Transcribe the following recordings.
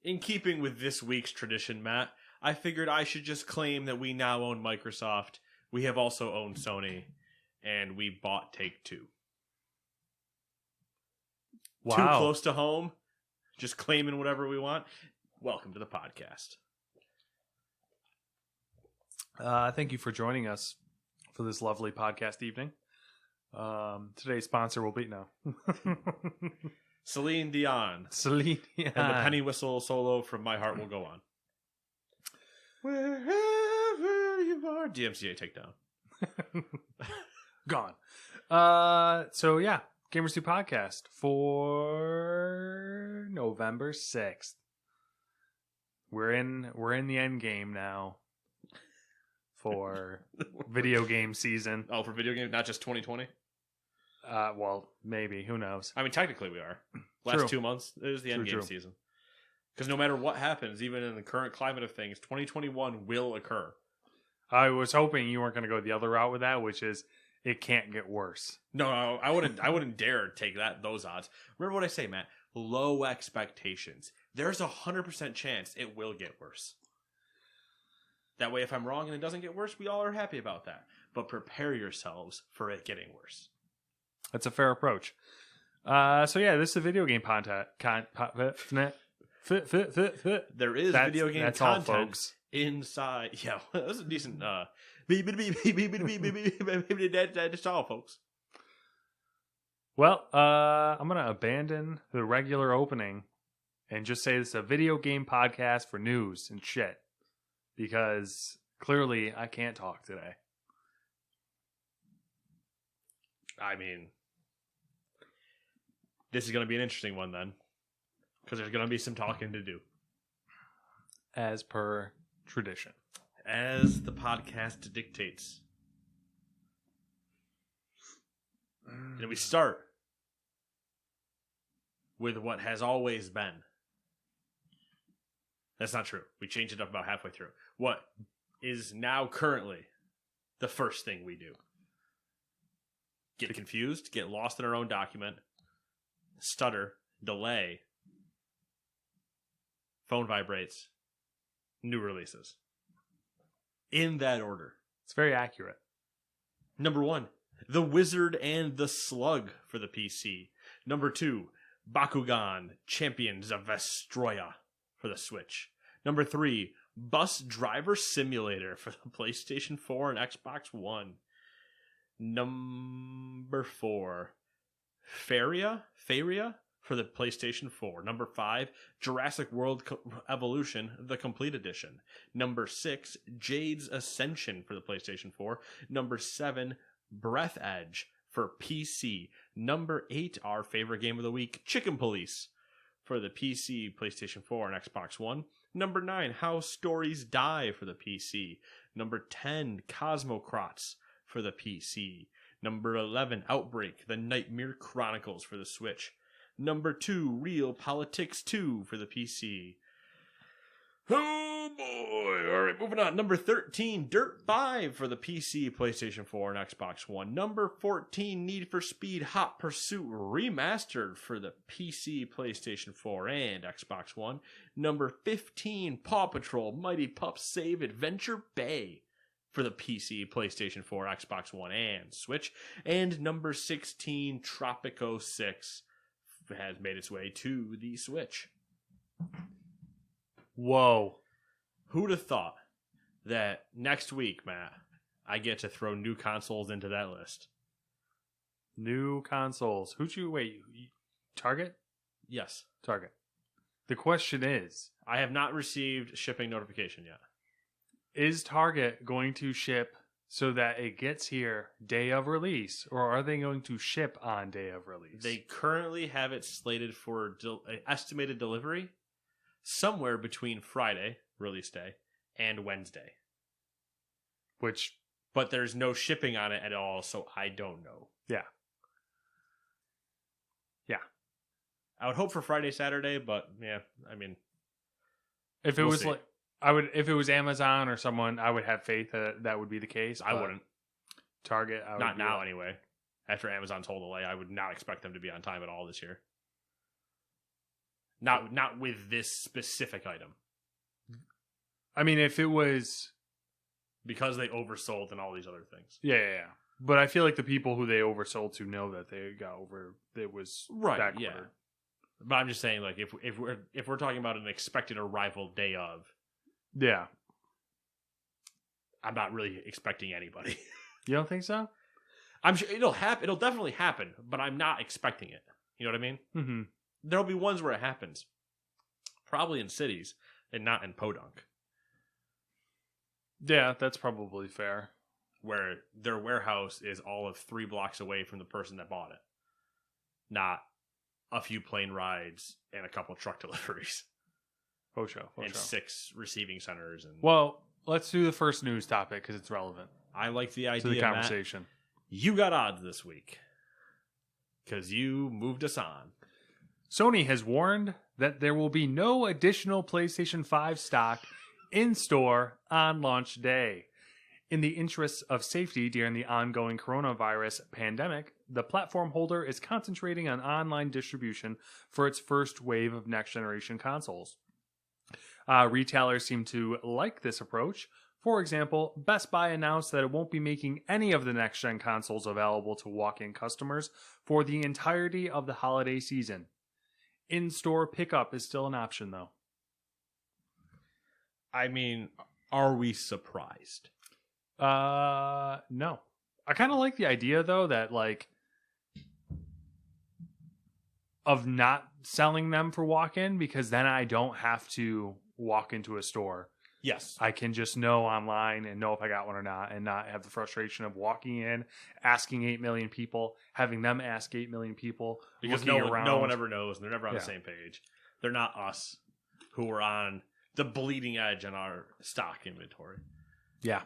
In keeping with this week's tradition, Matt, I figured I should just claim that we now own Microsoft. We have also owned Sony, and we bought Take-Two. Wow. Too close to home, just claiming whatever we want. Welcome to the podcast. Thank you for joining us for this lovely podcast evening. Today's sponsor will be Celine Dion. Celine Dion. And the penny whistle solo from My Heart Will Go On. Wherever you are. DMCA Takedown. Gone. So yeah, Gamers 2 podcast for November 6th. We're in the end game now for video game season. Oh, for video game, not just 2020? Well, maybe. Who knows? I mean, technically we are. Last 2 months is the end game season. Because no matter what happens, even in the current climate of things, 2021 will occur. I was hoping you weren't going to go the other route with that, which is it can't get worse. No, I wouldn't dare take those odds. Remember what I say, Matt? Low expectations. There's 100% chance it will get worse. That way, if I'm wrong and it doesn't get worse, we all are happy about that. But prepare yourselves for it getting worse. That's a fair approach. So yeah, this is a video game content. There is video game that's content, all, folks. Inside. Yeah, that's a decent. That's all, folks. Well, I'm gonna abandon the regular opening and just say this is a video game podcast for news and shit, because clearly I can't talk today. I mean, this is going to be an interesting one then, because there's going to be some talking to do. As per tradition. As the podcast dictates. And we start with what has always been. That's not true. We changed it up about halfway through. What is now currently the first thing we do? Get confused, get lost in our own document, stutter, delay, phone vibrates, new releases. In that order. It's very accurate. Number 1, The Wizard and the Slug for the PC. Number 2, Bakugan, Champions of Vestroya for the Switch. Number 3, Bus Driver Simulator for the PlayStation 4 and Xbox One. Number 4, Faria for the PlayStation 4. Number 5, Jurassic World Evolution, the Complete Edition. Number 6, Jade's Ascension for the PlayStation 4. Number 7, Breath Edge for PC. Number 8, our favorite game of the week, Chicken Police for the PC, PlayStation 4, and Xbox One. Number 9, How Stories Die for the PC. Number 10, Cosmocrats for the PC. Number 11, Outbreak, The Nightmare Chronicles for the Switch. Number 2, Real Politics 2 for the PC. Oh boy. Alright, moving on. Number 13, Dirt 5 for the PC, PlayStation 4, and Xbox One. Number 14, Need for Speed Hot Pursuit Remastered for the PC, PlayStation 4, and Xbox One. Number 15, Paw Patrol Mighty Pups Save Adventure Bay for the PC, PlayStation 4, Xbox One, and Switch. And number 16, Tropico 6 has made its way to the Switch. Whoa. Who'd have thought that next week, Matt, I get to throw new consoles into that list? New consoles. Target? Yes. Target. The question is, I have not received shipping notification yet. Is Target going to ship so that it gets here day of release, or are they going to ship on day of release? They currently have it slated for estimated delivery somewhere between Friday, release day, and Wednesday. But there's no shipping on it at all, so I don't know. Yeah. I would hope for Friday, Saturday, but yeah, I mean, if it was if it was Amazon or someone, I would have faith that would be the case. I wouldn't. Target, I would not now anyway. After Amazon's whole delay, I would not expect them to be on time at all this year. Not with this specific item. I mean, if it was... Because they oversold and all these other things. Yeah. But I feel like the people who they oversold to know that they got over... It was that quarter. Yeah. But I'm just saying, like, if we're talking about an expected arrival day of... Yeah. I'm not really expecting anybody. You don't think so? I'm sure it'll happen. It'll definitely happen, but I'm not expecting it. You know what I mean? Mm-hmm. There'll be ones where it happens. Probably in cities and not in Podunk. Yeah, that's probably fair. Where their warehouse is all of 3 blocks away from the person that bought it. Not a few plane rides and a couple truck deliveries. Faux show. And 6 receiving centers. And well, let's do the first news topic because it's relevant. I like the idea to the conversation. Matt, you got odds this week. Because you moved us on. Sony has warned that there will be no additional PlayStation 5 stock in store on launch day. In the interests of safety during the ongoing coronavirus pandemic, the platform holder is concentrating on online distribution for its first wave of next-generation consoles. Retailers seem to like this approach. For example, Best Buy announced that it won't be making any of the next-gen consoles available to walk-in customers for the entirety of the holiday season. In-store pickup is still an option, though. I mean, are we surprised? No. I kind of like the idea, though, that, like, of not selling them for walk-in, because then I don't have to walk into a store. Yes. I can just know online and know if I got one or not, and not have the frustration of walking in, asking 8 million people, having them ask 8 million people. Because no one ever knows, and they're never on the same page. They're not us who are on the bleeding edge on our stock inventory. Yeah.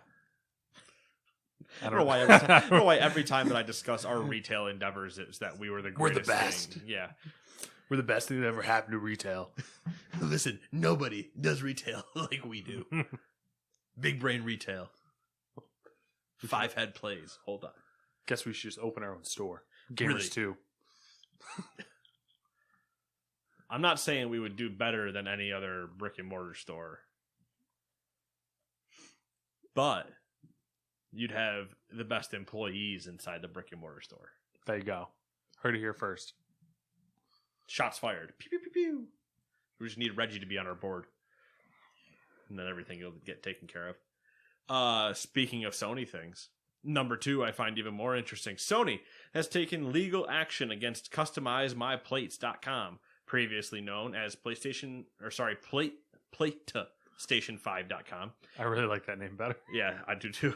I don't know why every time that I discuss our retail endeavors it's that we were the greatest best. thing. Yeah. We're the best thing that ever happened to retail. Listen, nobody does retail like we do. Big brain retail. 5 head plays. Hold on. Guess we should just open our own store. Gamers 2. I'm not saying we would do better than any other brick and mortar store. But you'd have the best employees inside the brick and mortar store. There you go. Heard it here first. Shots fired. Pew, pew, pew, pew. We just need Reggie to be on our board. And then everything will get taken care of. Speaking of Sony things, number 2 I find even more interesting. Sony has taken legal action against CustomizeMyPlates.com, previously known as PlayStation5.com. I really like that name better. Yeah, I do too.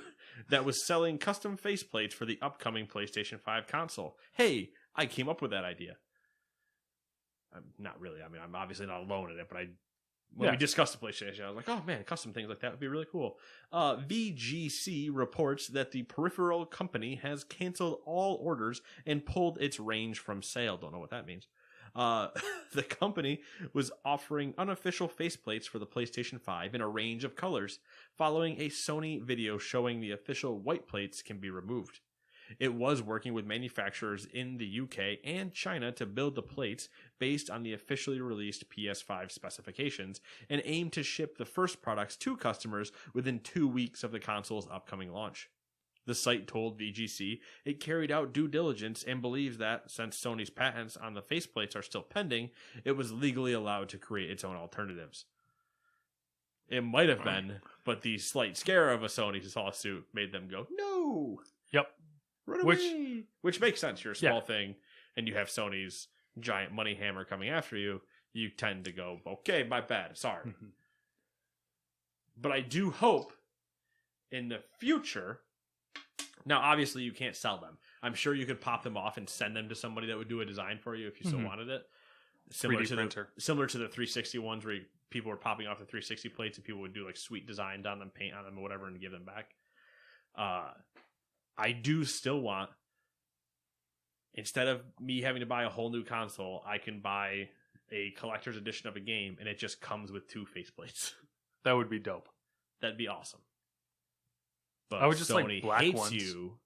That was selling custom faceplates for the upcoming PlayStation 5 console. Hey, I came up with that idea. I'm not really. I mean, I'm obviously not alone in it, but when we discussed the PlayStation, I was like, oh man, custom things like that would be really cool. VGC reports that the peripheral company has canceled all orders and pulled its range from sale. Don't know what that means. The company was offering unofficial faceplates for the PlayStation 5 in a range of colors, following a Sony video showing the official white plates can be removed. It was working with manufacturers in the UK and China to build the plates based on the officially released PS5 specifications and aimed to ship the first products to customers within 2 weeks of the console's upcoming launch. The site told VGC it carried out due diligence and believes that, since Sony's patents on the faceplates are still pending, it was legally allowed to create its own alternatives. It might have been, but the slight scare of a Sony lawsuit made them go, no! Yep. Run away! Which makes sense. You're a small thing, and you have Sony's giant money hammer coming after you. You tend to go, okay, my bad, sorry. Mm-hmm. But I do hope in the future... Now, obviously, you can't sell them. I'm sure you could pop them off and send them to somebody that would do a design for you if you still wanted it. Similar to the 360 ones where people were popping off the 360 plates and people would do like sweet designs on them, paint on them, or whatever, and give them back. I do still want, instead of me having to buy a whole new console, I can buy a collector's edition of a game and it just comes with 2 faceplates. That would be dope. That'd be awesome. But I would just Sony like black hates ones. you,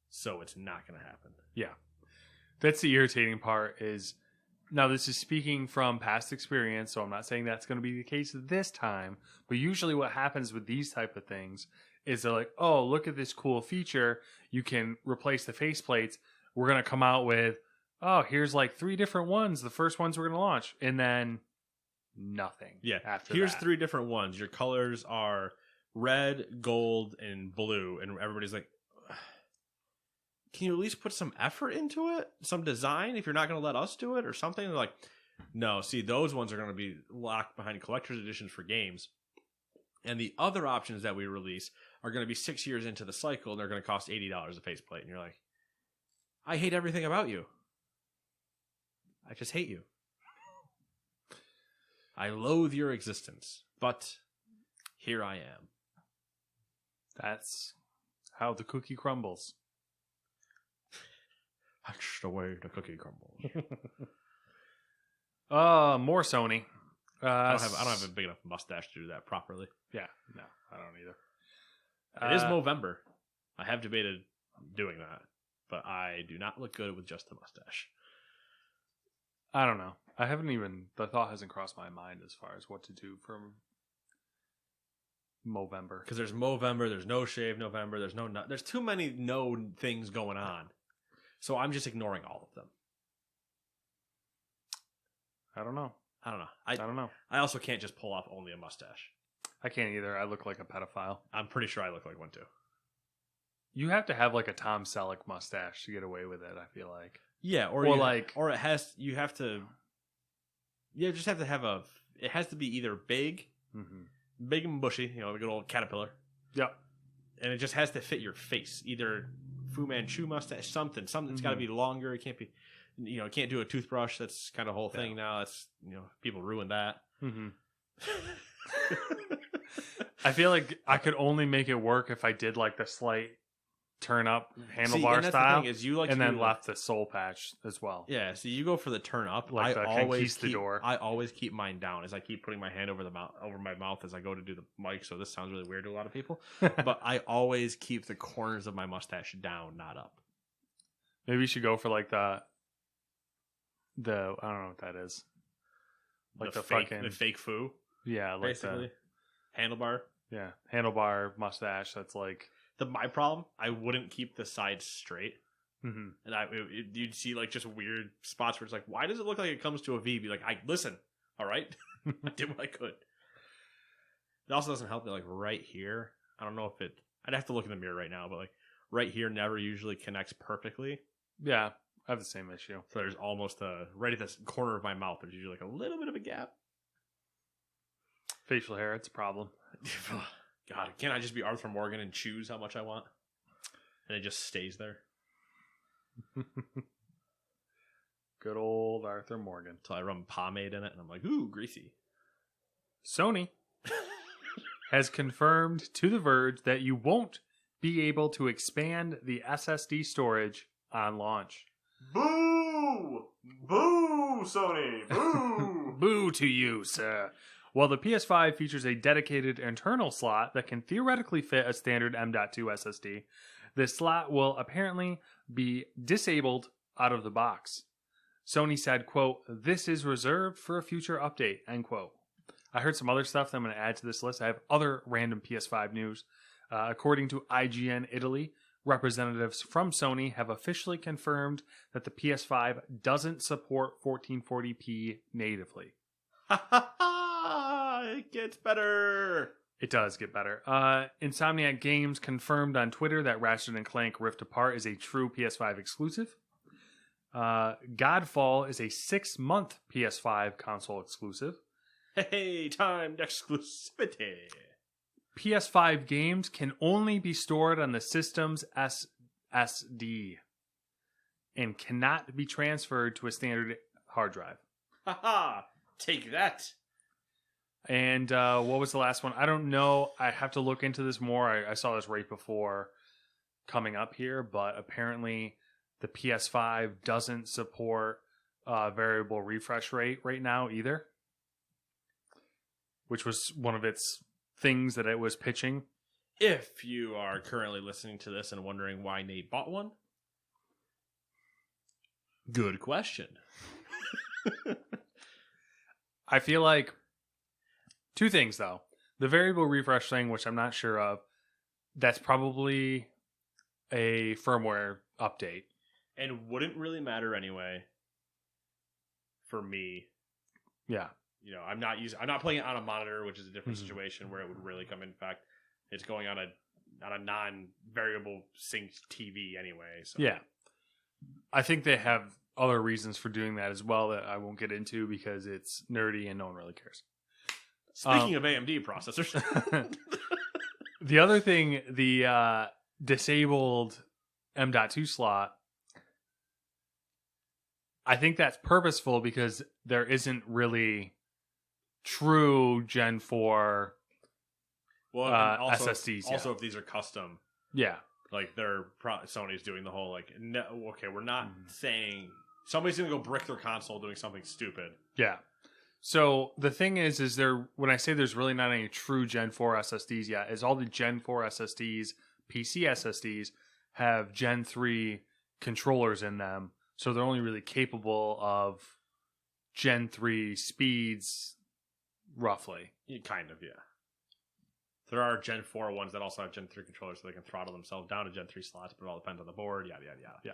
so it's not going to happen. Yeah. That's the irritating part is Now, this is speaking from past experience, so I'm not saying that's going to be the case this time. But usually what happens with these type of things is they're like, oh, look at this cool feature. You can replace the faceplates. We're going to come out with, oh, here's like 3 different ones. The first ones we're going to launch. And then nothing. Yeah. After Here's that. 3 different ones. Your colors are red, gold, and blue. And everybody's like, can you at least put some effort into it? Some design if you're not going to let us do it or something? They're like, no, see, those ones are going to be locked behind collector's editions for games. And the other options that we release are going to be 6 years into the cycle and they're going to cost $80 a faceplate. And you're like, I hate everything about you. I just hate you. I loathe your existence. But here I am. That's how the cookie crumbles. That's the way the cookie crumbles. More Sony. I don't have a big enough mustache to do that properly. Yeah, no, I don't either. It is Movember. I have debated doing that, but I do not look good with just the mustache. I don't know. The thought hasn't crossed my mind as far as what to do for Movember. Because there's Movember, there's No Shave November, there's too many no things going on. So I'm just ignoring all of them. I don't know. I don't know. I don't know. I also can't just pull off only a mustache. I can't either. I look like a pedophile. I'm pretty sure I look like one too. You have to have like a Tom Selleck mustache to get away with it, I feel like. Yeah, you have to have it has to be either big, big and bushy, a good old caterpillar. Yep. And it just has to fit your face. Either Fu Manchu mustache, something's got to be longer. It can't be, it can't do a toothbrush. That's kind of the whole thing now. That's, people ruin that. Mm-hmm. I feel like I could only make it work if I did like the slight turn up handlebar style, the thing is you like and then left the soul patch as well. Yeah, so you go for the turn up. Like I always keep mine down as I keep putting my hand over my mouth as I go to do the mic. So this sounds really weird to a lot of people, but I always keep the corners of my mustache down, not up. Maybe you should go for like the I don't know what that is. Like the fake foo. Yeah, like basically handlebar. Yeah, handlebar mustache. That's like my problem. I wouldn't keep the sides straight, and you'd see like just weird spots where it's like, why does it look like it comes to a V? Be like, listen, all right, I did what I could. It also doesn't help that like right here. I don't know if I'd have to look in the mirror right now, but like right here never usually connects perfectly. Yeah, I have the same issue. So there's almost right at this corner of my mouth. There's usually like a little bit of a gap. Facial hair, it's a problem. God, can't I just be Arthur Morgan and choose how much I want? And it just stays there. Good old Arthur Morgan. Until I rub pomade in it and I'm like, ooh, greasy. Sony has confirmed to The Verge that you won't be able to expand the SSD storage on launch. Boo! Boo, Sony! Boo! Boo to you, sir. While the PS5 features a dedicated internal slot that can theoretically fit a standard M.2 SSD, this slot will apparently be disabled out of the box. Sony said, quote, "This is reserved for a future update," end quote. I heard some other stuff that I'm going to add to this list. I have other random PS5 news. According to IGN Italy, representatives from Sony have officially confirmed that the PS5 doesn't support 1440p natively. Ha ha ha! It gets better. It does get better. Insomniac Games confirmed on Twitter that Ratchet & Clank Rift Apart is a true PS5 exclusive. Godfall is a 6-month PS5 console exclusive. Hey, timed exclusivity. PS5 games can only be stored on the system's SSD and cannot be transferred to a standard hard drive. Haha, take that. And what was the last one? I don't know. I have to look into this more. I saw this right before coming up here, but apparently the PS5 doesn't support variable refresh rate right now either, which was one of its things that it was pitching. If you are currently listening to this and wondering why Nate bought one, good question. I feel like two things though. The variable refresh thing, which I'm not sure of, that's probably a firmware update. And wouldn't really matter anyway for me. Yeah. I'm not playing it on a monitor, which is a different situation where it would really come in. In fact, it's going on a non-variable synced TV anyway. So. Yeah. I think they have other reasons for doing that as well that I won't get into because it's nerdy and no one really cares. Speaking of AMD processors. The other thing, the disabled M.2 slot, I think that's purposeful because there isn't really true Gen 4 SSDs yet. Also, if these are custom, yeah, like Sony's doing the whole like, no, okay, we're not saying somebody's gonna go brick their console doing something stupid. Yeah. So the thing is there when I say there's really not any true Gen 4 SSDs yet, is all the Gen 4 SSDs, PC SSDs, have Gen 3 controllers in them, so they're only really capable of Gen 3 speeds, roughly. Kind of, yeah. There are Gen 4 ones that also have Gen 3 controllers, so they can throttle themselves down to Gen 3 slots, but it all depends on the board, yada, yada, yada. Yeah.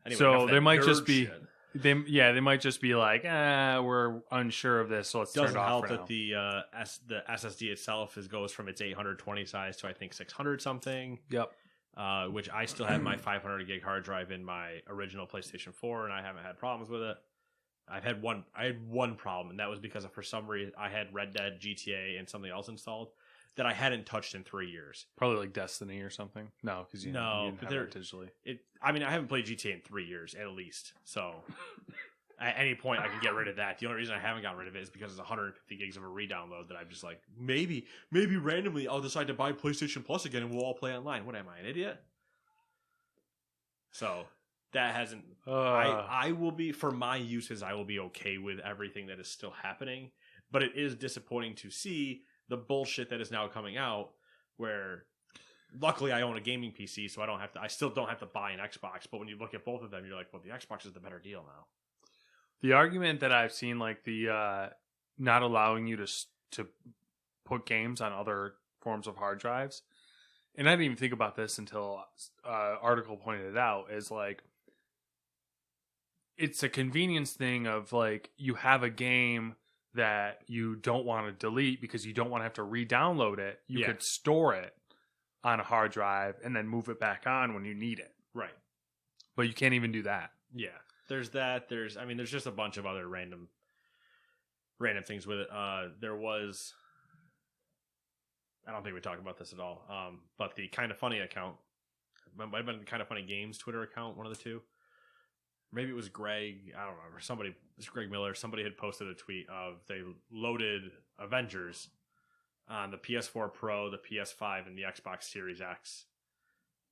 Anyway, so they might just be... Shit. They might just be like, we're unsure of this, so let's turn it off for now. Doesn't help that the SSD itself goes from its 820 size to I think 600 something. Yep. Which I still have my 500 gig hard drive in my original PlayStation 4, and I haven't had problems with it. I had one problem, and that was because for some reason I had Red Dead, GTA, and something else installed that I hadn't touched in 3 years. Probably like Destiny or something. No, because you didn't have it digitally. I haven't played GTA in 3 years at least. So at any point I can get rid of that. The only reason I haven't got rid of it is because it's 150 gigs of a re-download that I'm just like, maybe randomly I'll decide to buy PlayStation Plus again and we'll all play online. What am I, an idiot? So that hasn't. I will be, for my uses, I will be okay with everything that is still happening. But it is disappointing to see the bullshit that is now coming out where luckily I own a gaming PC, so I still don't have to buy an Xbox. But when you look at both of them, you're like, well, the Xbox is the better deal now. The argument that I've seen, like the not allowing you to put games on other forms of hard drives, and I didn't even think about this until article pointed it out, is like, it's a convenience thing of like, you have a game that you don't want to delete because you don't want to have to re-download it. You could store it on a hard drive and then move it back on when you need it. Right. But you can't even do that. Yeah. There's that. There's just a bunch of other random things with it. There was, I don't think we talked about this at all. But the Kind of Funny account, might have been the Kind of Funny Games Twitter account, one of the two. Maybe it was Greg. I don't remember. It was Greg Miller. Somebody had posted a tweet of they loaded Avengers on the PS4 Pro, the PS5, and the Xbox Series X,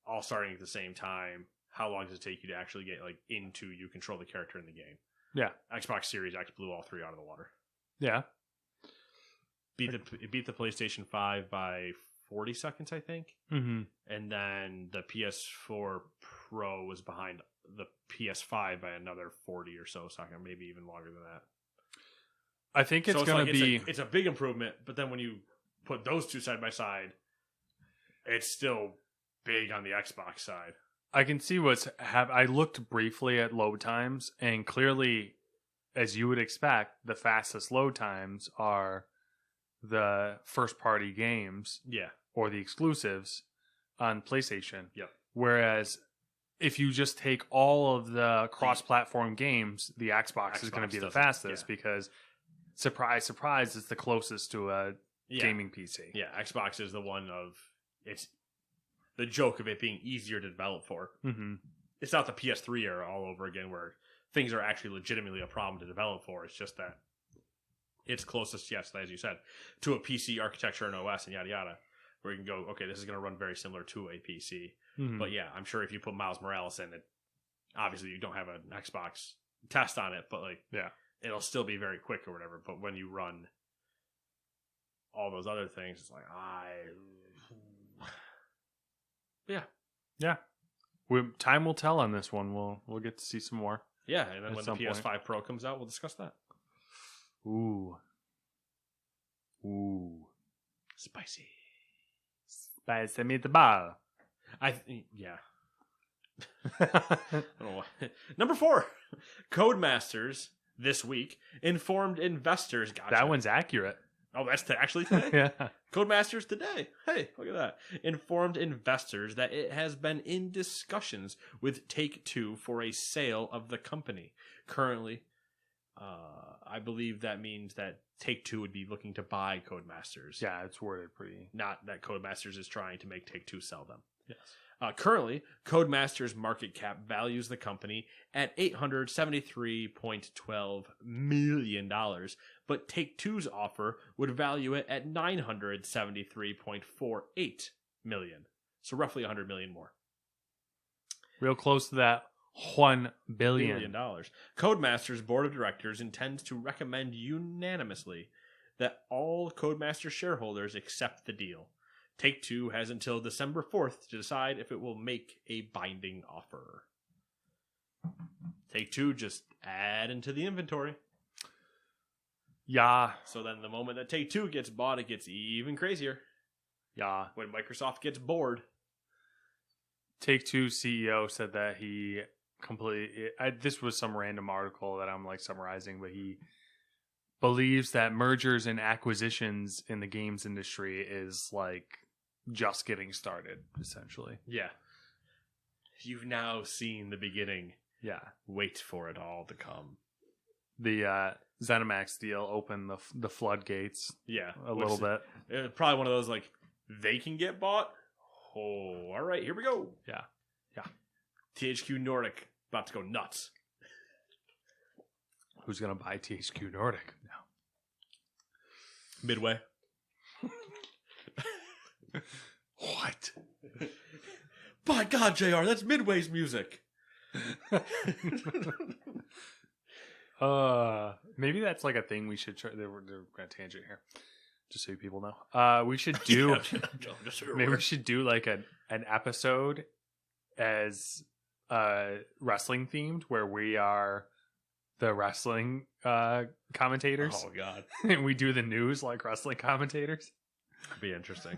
all starting at the same time. How long does it take you to actually get you control the character in the game? Yeah. Xbox Series X blew all three out of the water. Yeah. It beat the PlayStation 5 by 40 seconds, I think. Mm-hmm. And then the PS4 Pro was behind the PS5 by another 40 or so seconds, maybe even longer than that. I think it's going to be... It's a big improvement, but then when you put those two side by side, it's still big on the Xbox side. I can see I looked briefly at load times, and clearly, as you would expect, the fastest load times are the first-party games, or the exclusives on PlayStation. Yep. Whereas, if you just take all of the cross-platform games, the Xbox is going to be the fastest because, surprise, surprise, it's the closest to a gaming PC. Yeah, Xbox is the one of it's the joke of it being easier to develop for. Mm-hmm. It's not the PS3 era all over again where things are actually legitimately a problem to develop for. It's just that it's closest, yes, as you said, to a PC architecture and OS and yada yada, where you can go, okay, this is going to run very similar to a PC. Mm-hmm. But yeah, I'm sure if you put Miles Morales in it, obviously you don't have an Xbox test on it, but it'll still be very quick or whatever. But when you run all those other things, it's like, yeah. Time will tell on this one. We'll get to see some more. Yeah, and then At when the some point. PS5 Pro comes out, we'll discuss that. Ooh. Spicy. Spicy meatball. Yeah. I don't know why. Number 4, Codemasters this week informed investors. Gotcha. That one's accurate. Oh, that's actually today? Yeah. Codemasters today. Hey, look at that. Informed investors that it has been in discussions with Take-Two for a sale of the company. Currently, I believe that means that Take-Two would be looking to buy Codemasters. Yeah, it's worded pretty. Not that Codemasters is trying to make Take-Two sell them. Yes. Currently, Codemasters' market cap values the company at $873.12 million, but Take-Two's offer would value it at $973.48 million. So roughly $100 million more. Real close to that $1 billion. Codemasters' board of directors intends to recommend unanimously that all Codemasters shareholders accept the deal. Take-Two has until December 4th to decide if it will make a binding offer. Take-Two just add into the inventory. Yeah. So then the moment that Take-Two gets bought, it gets even crazier. Yeah. When Microsoft gets bored. Take-Two CEO said that he this was some random article that I'm like summarizing, but he believes that mergers and acquisitions in the games industry is like just getting started, essentially. Yeah. You've now seen the beginning. Yeah. Wait for it all to come. The ZeniMax deal opened the floodgates. Yeah. A little bit. Probably one of those like, they can get bought? Oh, all right, here we go. Yeah. Yeah. THQ Nordic about to go nuts. Who's going to buy THQ Nordic now? Midway. What? By God, JR, that's Midway's music. Maybe that's like a thing we should try. They're going to tangent here, just so people know. We should do. Maybe we should do like an episode as wrestling themed, where we are the wrestling commentators. Oh God! And we do the news like wrestling commentators. Could be interesting.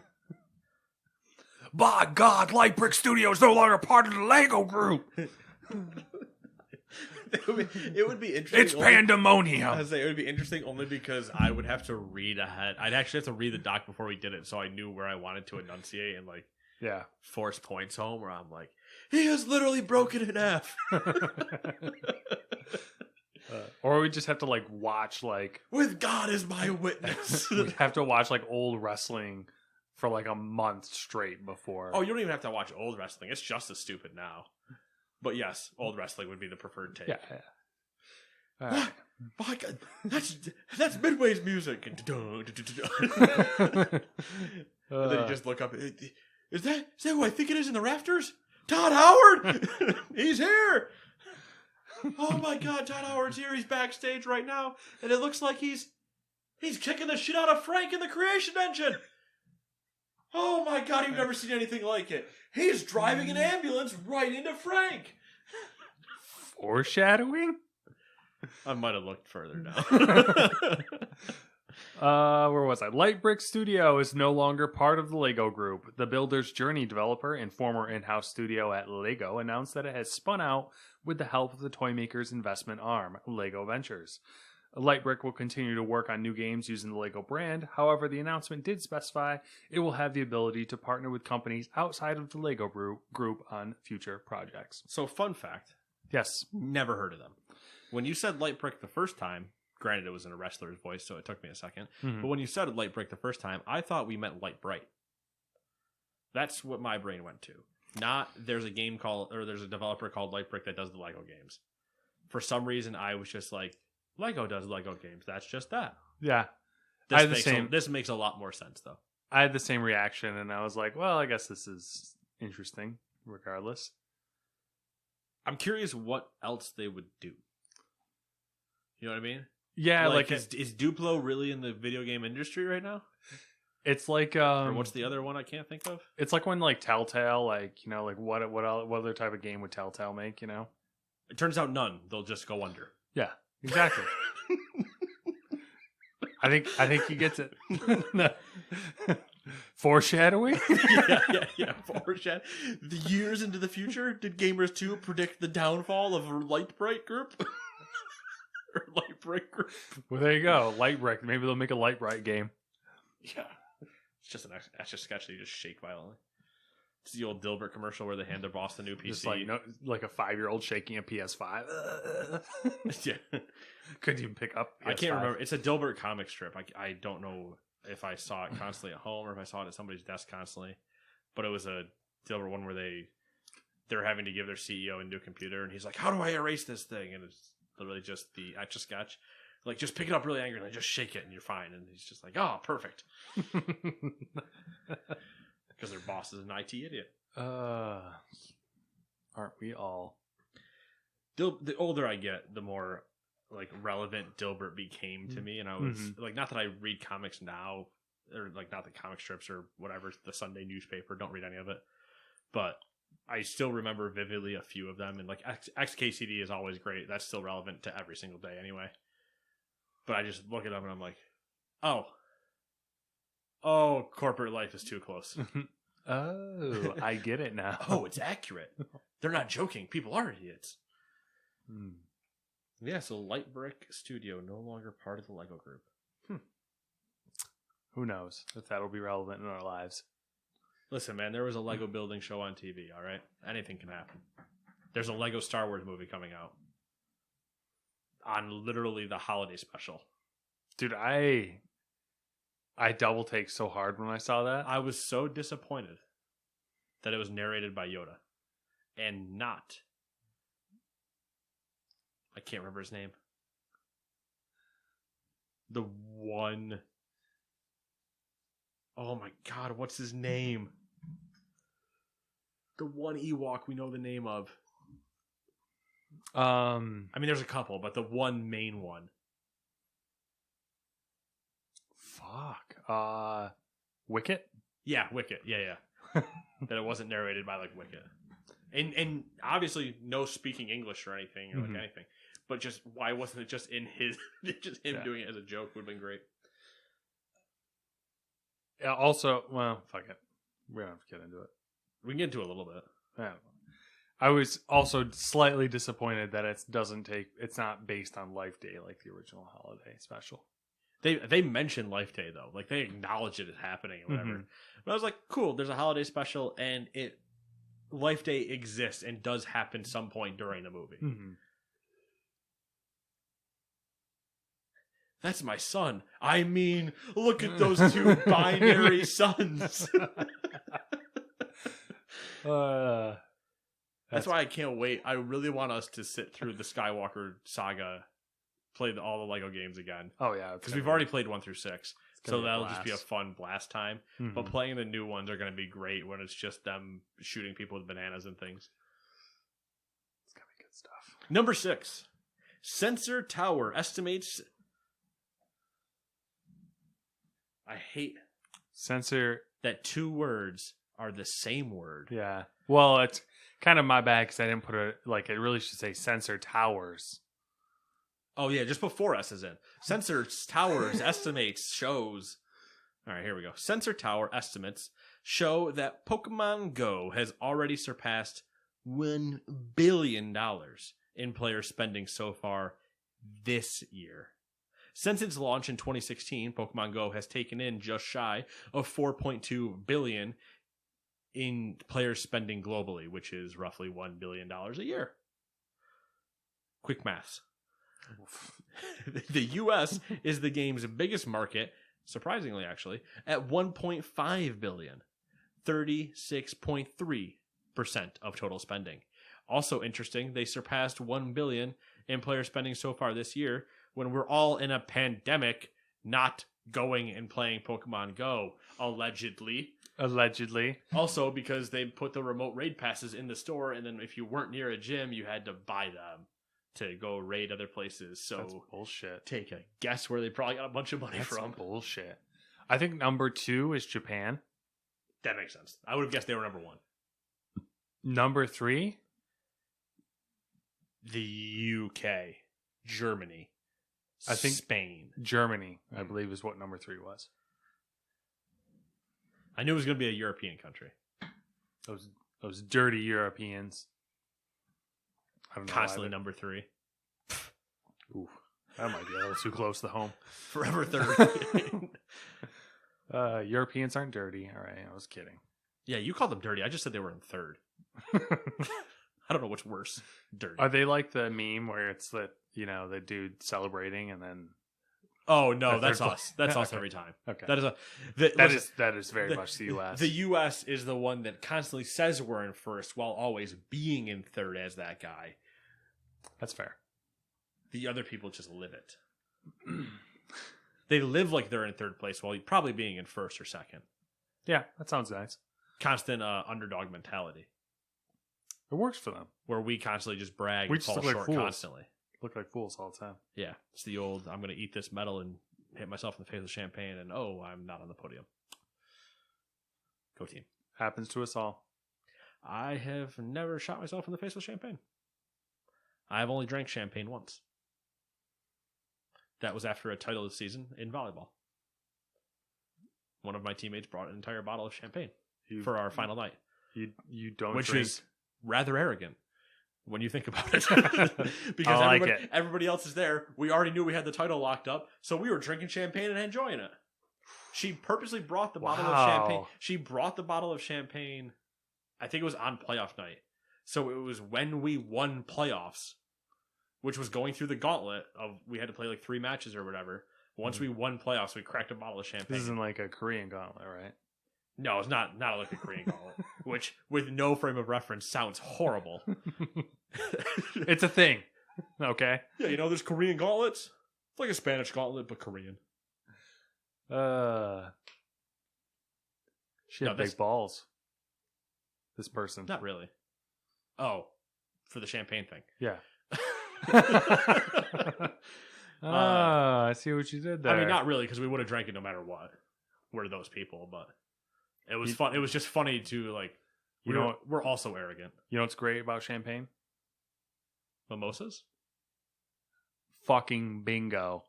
By God, Lightbrick Studios no longer part of the Lego Group. It would be interesting. It's pandemonium. I would say it would be interesting only because I would have to read ahead. I'd actually have to read the doc before we did it, so I knew where I wanted to enunciate and like force points home. Where I'm like, he is literally broken in half. Or we just have to like watch like with God as my witness. We have to watch like old wrestling for like a month straight before. Oh, you don't even have to watch old wrestling. It's just as stupid now. But yes, old wrestling would be the preferred take. Yeah. What? My God, that's Midway's music. And then you just look up. Is that who I think it is in the rafters? Todd Howard. He's here. Oh my God, Todd Howard's here. He's backstage right now, and it looks like he's kicking the shit out of Frank in the Creation Engine. Oh my God, you've never seen anything like it. He's driving an ambulance right into Frank. Foreshadowing? I might have looked further now. Where was I? Lightbrick Studio is no longer part of the Lego Group. The Builder's Journey developer and former in-house studio at Lego announced that it has spun out with the help of the toy maker's investment arm, Lego Ventures. Lightbrick will continue to work on new games using the Lego brand. However, the announcement did specify it will have the ability to partner with companies outside of the Lego group on future projects. So, fun fact. Yes. Never heard of them. When you said Lightbrick the first time, granted it was in a wrestler's voice, so it took me a second. Mm-hmm. But when you said Lightbrick the first time, I thought we meant Light Bright. That's what my brain went to. Not there's a developer called Lightbrick that does the Lego games. For some reason, I was just like, Lego does Lego games. That's just that. Yeah. This makes a lot more sense, though. I had the same reaction, and I was like, well, I guess this is interesting, regardless. I'm curious what else they would do. You know what I mean? Yeah, like is Duplo really in the video game industry right now? It's like or what's the other one I can't think of? It's like when like Telltale, like, you know, like what other type of game would Telltale make, you know? It turns out none. They'll just go under. Yeah, exactly. I think he gets it. Foreshadowing? yeah. Foreshadow. The years into the future, did Gamers 2 predict the downfall of Light Bright Group? Or Light Bright Group? Well, there you go. Light Bright. Maybe they'll make a Light Bright game. Yeah. It's just an extra sketch that you just shake violently. It's the old Dilbert commercial where they hand their boss the new PC. Just like a 5-year-old shaking a PS5. Yeah. Couldn't even pick up PS5. I can't remember. It's a Dilbert comic strip. I don't know if I saw it constantly at home or if I saw it at somebody's desk constantly. But it was a Dilbert one where they're having to give their CEO a new computer, and he's like, "How do I erase this thing?" And it's literally just the Etch a Sketch. Like, just pick it up really angry and just shake it and you're fine. And he's just like, "Oh, perfect." Because their boss is an IT idiot. Aren't we all? The older I get, the more like relevant Dilbert became to me. And I was like, not that I read comics now, or like not the comic strips or whatever, the Sunday newspaper, don't read any of it. But I still remember vividly a few of them. And like XKCD is always great. That's still relevant to every single day anyway. But I just look at them and I'm like, oh, corporate life is too close. Oh, I get it now. Oh, it's accurate. They're not joking. People are idiots. Yeah, so Light Brick Studio, no longer part of the Lego group. Who knows if that'll be relevant in our lives. Listen, man, there was a Lego building show on TV, all right? Anything can happen. There's a Lego Star Wars movie coming out on literally the holiday special. Dude, I double take so hard when I saw that. I was so disappointed that it was narrated by Yoda and not... I can't remember his name. The one... Oh my god, what's his name? The one Ewok we know the name of. I mean, there's a couple, but the one main one. Fuck. Wicket? Yeah, Wicket. Yeah. That it wasn't narrated by like Wicket. And obviously no speaking English or anything or like anything. But just why wasn't it just in his just him doing it as a joke would have been great. Yeah, also, well, fuck it. We don't have to get into it. We can get into it a little bit. Yeah. I was also slightly disappointed that it's not based on Life Day like the original holiday special. They mention Life Day though. Like they acknowledge it is happening or whatever. But I was like, cool, there's a holiday special and Life Day exists and does happen some point during the movie. That's my son. I mean, look at those two binary sons. That's why I can't wait. I really want us to sit through the Skywalker saga, play all the Lego games again. Oh, yeah. Because we've already played 1 through 6. So that'll just be a fun blast time. But playing the new ones are going to be great when it's just them shooting people with bananas and things. It's going to be good stuff. Number 6. Sensor Tower estimates... I hate Sensor that 2 words are the same word. Yeah. Well, it's kind of my bad because I didn't put it like it really should say Sensor Towers. Oh, yeah, just before S is in. Sensor Towers estimates shows. All right, here we go. Sensor Tower estimates show that Pokemon Go has already surpassed $1 billion in player spending so far this year. Since its launch in 2016, Pokemon Go has taken in just shy of $4.2 billion in player spending globally, which is roughly $1 billion a year. Quick maths. The U.S. is the game's biggest market, surprisingly actually, at $1.5 billion, 36.3% of total spending. Also interesting, they surpassed $1 billion in player spending so far this year, when we're all in a pandemic, not going and playing Pokemon Go, allegedly. Also, because they put the remote raid passes in the store, and then if you weren't near a gym, you had to buy them to go raid other places. So that's bullshit. Take a guess where they probably got a bunch of money from. Bullshit. I think number 2 is Japan. That makes sense. I would have guessed they were number 1. Number 3? The UK, Germany, I think Spain. Germany, I believe, is what number 3 was. I knew it was going to be a European country. Those dirty Europeans. I don't know. Constantly number 3. Ooh, that might be a little too close to home. Forever third. Europeans aren't dirty. All right, I was kidding. Yeah, you called them dirty. I just said they were in third. I don't know what's worse. Dirty. Are they like the meme where it's the dude celebrating and then? Oh no, that's us. That's us okay. Every time. Okay, that is very much the U.S. The U.S. is the one that constantly says we're in first while always being in third as that guy. That's fair. The other people just live it. They live like they're in third place while probably being in first or second. Yeah, that sounds nice. Constant underdog mentality. It works for them. Where we constantly just brag We and just fall look like short fools. constantly. Look like fools all the time. Yeah, it's the old, I'm going to eat this medal and hit myself in the face with champagne, and I'm not on the podium. Go team. Happens to us all. I have never shot myself in the face with champagne. I've only drank champagne once. That was after a title of the season in volleyball. One of my teammates brought an entire bottle of champagne for our final night. You don't Which drink. is rather arrogant when you think about it. Because I like everybody else is there. We already knew we had the title locked up, so we were drinking champagne and enjoying it. She purposely brought the bottle of champagne. She brought the bottle of champagne, I think it was on playoff night. So it was when we won playoffs, which was going through the gauntlet of we had to play like 3 matches or whatever. Once we won playoffs, we cracked a bottle of champagne. This isn't like a Korean gauntlet, right? No, it's not like a Korean gauntlet, which with no frame of reference sounds horrible. It's a thing. Okay. Yeah, there's Korean gauntlets. It's like a Spanish gauntlet, but Korean. She had big balls. This person. Not really. Oh, for the champagne thing. Yeah. I see what you did there. I mean, not really, because we would have drank it no matter what. We're those people, but it was fun. It was just funny to we're also arrogant. You know what's great about champagne? Mimosas? Fucking bingo.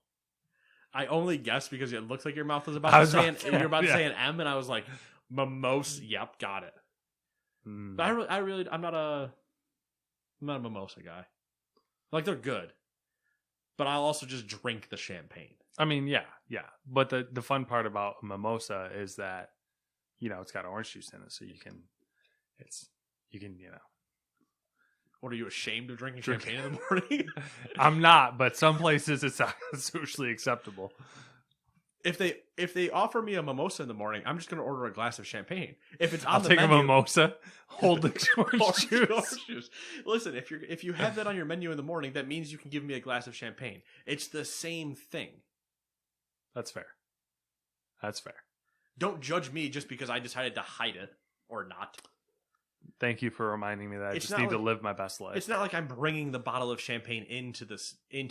I only guessed because it looked like your mouth was I about was to say about to- you're about to yeah. say an M, and I was like, mimosa. Yep, got it. Mm. But I'm not a mimosa guy. Like, they're good, but I'll also just drink the champagne. I mean, yeah. But the fun part about a mimosa is that, it's got orange juice in it, so you can. What, are you ashamed of drinking champagne in the morning? I'm not, but some places it's not socially acceptable. If they offer me a mimosa in the morning, I'm just going to order a glass of champagne. If it's on I'll the take menu, a mimosa, hold the orange juice. orange juice. Listen, if you have that on your menu in the morning, that means you can give me a glass of champagne. It's the same thing. That's fair. Don't judge me just because I decided to hide it or not. Thank you for reminding me that I It's just not need to like- live my best life. It's not like I'm bringing the bottle of champagne into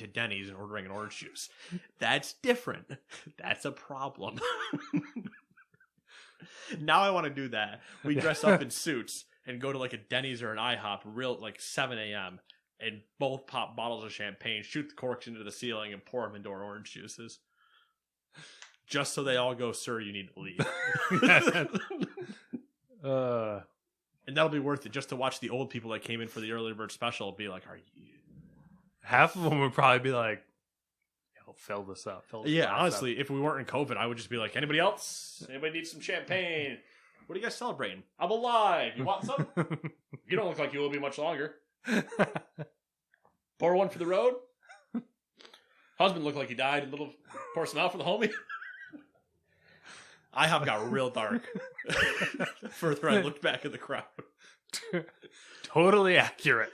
Denny's and ordering an orange juice. That's different. That's a problem. Now I want to do that. We dress up in suits and go to like a Denny's or an IHOP real like 7 a.m. and both pop bottles of champagne, shoot the corks into the ceiling, and pour them into our orange juices. Just so they all go, "Sir, you need to leave." And that'll be worth it just to watch the old people that came in for the early bird special be like, "Are you?" Half of them would probably be like, "Yo, fill this up." Yeah, honestly, if we weren't in COVID, I would just be like, "Anybody else? Anybody need some champagne? What are you guys celebrating? I'm alive. You want some? You don't look like you will be much longer. Pour one for the road. Husband looked like he died. A little pour some out for the homie." IHOP got real dark. The further I looked back at the crowd. Totally accurate.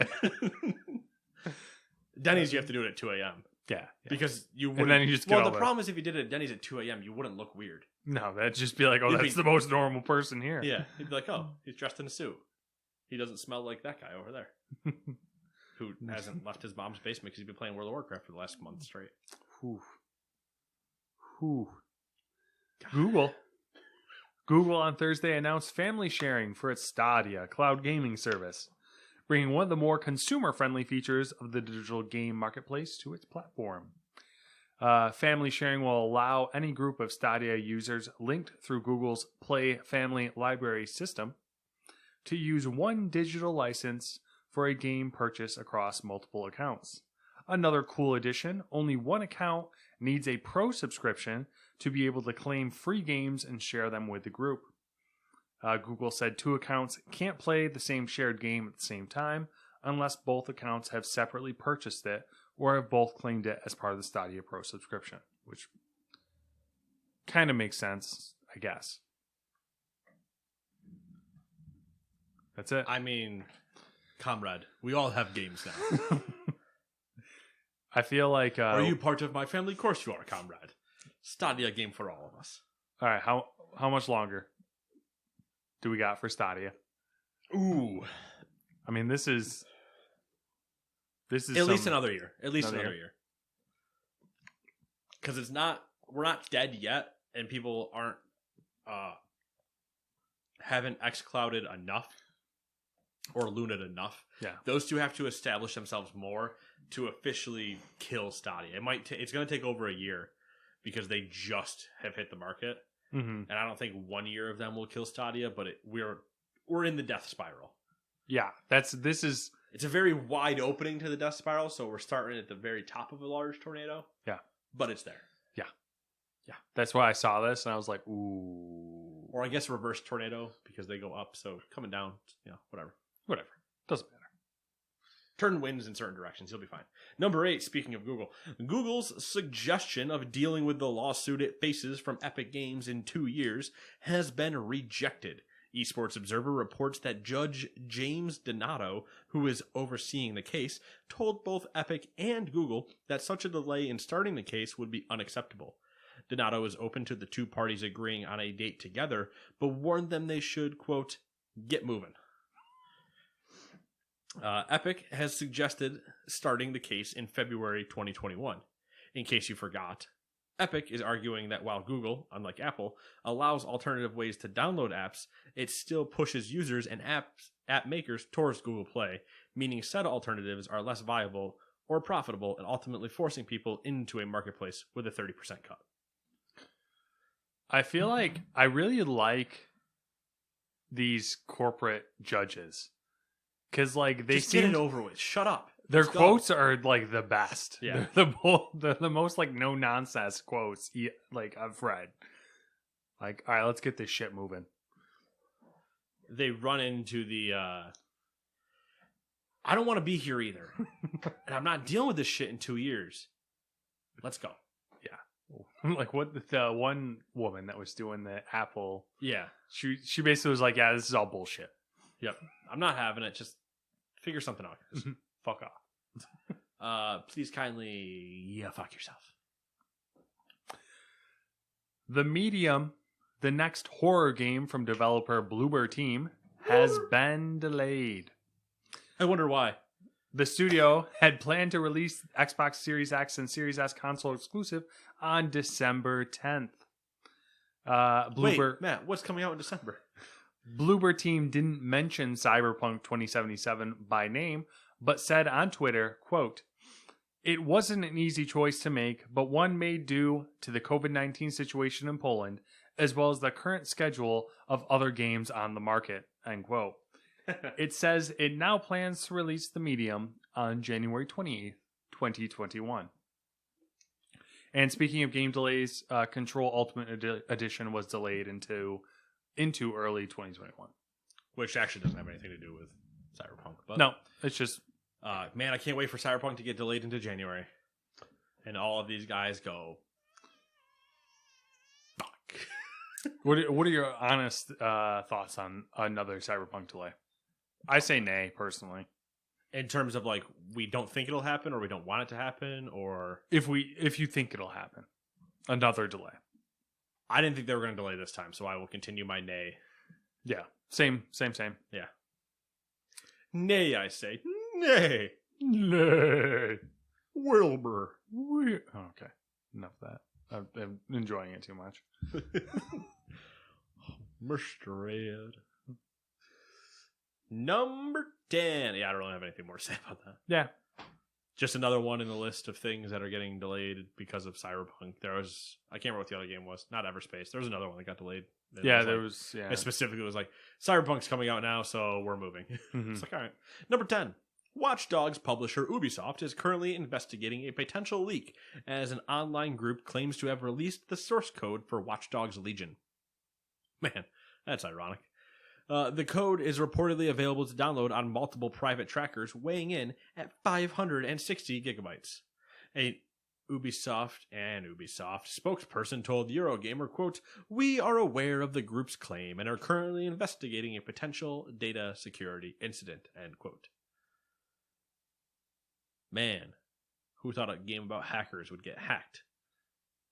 Denny's, you have to do it at 2 a.m. Yeah. Because you wouldn't. And then you just get well, all the the- problem is if you did it at Denny's at 2 a.m., you wouldn't look weird. No, that'd just be like, oh, You'd that's be- the most normal person here. Yeah. You'd be like, oh, he's dressed in a suit. He doesn't smell like that guy over there. Who hasn't left his mom's basement because he's been playing World of Warcraft for the last month straight. Whew. Google on Thursday announced family sharing for its Stadia cloud gaming service. bringing one of the more consumer-friendly features of the digital game marketplace to its platform. Family sharing will allow any group of Stadia users linked through Google's Play Family Library system to use one digital license for a game purchase across multiple accounts. Another cool addition, only one account needs a pro subscription to be able to claim free games and share them with the group. Google said 2 accounts can't play the same shared game at the same time unless both accounts have separately purchased it or have both claimed it as part of the Stadia Pro subscription, which kind of makes sense, I guess. That's it. I mean, comrade, we all have games now. I feel like... Are you part of my family? Of course you are, comrade. Stadia game for all of us. All right, how much longer do we got for Stadia? Ooh. I mean, this is at least another year. At least another year. Because we're not dead yet, and people haven't xClouded enough or Luna'd enough. Yeah. Those two have to establish themselves more to officially kill Stadia. It's going to take over a year because they just have hit the market. Mm-hmm. And I don't think 1 year of them will kill Stadia, but we're in the death spiral. Yeah, it's a very wide opening to the death spiral, so we're starting at the very top of a large tornado. Yeah. But it's there. Yeah. Yeah. That's why I saw this and I was like, ooh. Or I guess reverse tornado because they go up, so coming down, whatever. Whatever. Doesn't matter. Turn winds in certain directions. You'll be fine. Number 8, speaking of Google. Google's suggestion of dealing with the lawsuit it faces from Epic Games in 2 years has been rejected. Esports Observer reports that Judge James Donato, who is overseeing the case, told both Epic and Google that such a delay in starting the case would be unacceptable. Donato is open to the two parties agreeing on a date together, but warned them they should, quote, get moving. Epic has suggested starting the case in February 2021. In case you forgot, Epic is arguing that while Google, unlike Apple, allows alternative ways to download apps, it still pushes users and app makers towards Google Play, meaning said alternatives are less viable or profitable and ultimately forcing people into a marketplace with a 30% cut. I feel like I really like these corporate judges. Because, like, they just get it over with. Shut up. Their quotes are, like, the best. Yeah. They're the most, like, no-nonsense quotes, like, I've read. Like, all right, let's get this shit moving. They run into the, I don't want to be here either. And I'm not dealing with this shit in 2 years. Let's go. Yeah. Like, what the one woman that was doing the Apple... Yeah. She basically was like, yeah, this is all bullshit. Yep. I'm not having it. Just figure something out. Fuck off. Please kindly, fuck yourself. The Medium, the next horror game from developer Bloober Team, has been delayed. I wonder why. The studio had planned to release Xbox Series X and Series S console exclusive on December 10th. Wait, Matt, what's coming out in December? Bloober Team didn't mention Cyberpunk 2077 by name, but said on Twitter, quote, "It wasn't an easy choice to make, but one made due to the COVID-19 situation in Poland, as well as the current schedule of other games on the market," end quote. It says it now plans to release The Medium on January 28th, 2021. And speaking of game delays, Control Ultimate Edition was delayed into early 2021. Which actually doesn't have anything to do with Cyberpunk. But, no, it's just... man, I can't wait for Cyberpunk to get delayed into January. And all of these guys go... Fuck. What are your honest thoughts on another Cyberpunk delay? I say nay, personally. In terms of, like, we don't think it'll happen, or we don't want it to happen, or... If you think it'll happen. Another delay. I didn't think they were going to delay this time, so I will continue my nay. Yeah. Same. Yeah. Nay, I say. Nay. Nay. Wilbur. Okay. Enough of that. I'm enjoying it too much. Mr. Red. Number 10. Yeah, I don't really have anything more to say about that. Yeah. Just another one in the list of things that are getting delayed because of Cyberpunk. There was, I can't remember what the other game was. Not Everspace. There was another one that got delayed. It specifically was like, Cyberpunk's coming out now, so we're moving. It's like, all right. Number 10. Watch Dogs publisher Ubisoft is currently investigating a potential leak as an online group claims to have released the source code for Watch Dogs Legion. Man, that's ironic. The code is reportedly available to download on multiple private trackers, weighing in at 560 gigabytes. A Ubisoft spokesperson told Eurogamer, quote, "We are aware of the group's claim and are currently investigating a potential data security incident," end quote. Man, who thought a game about hackers would get hacked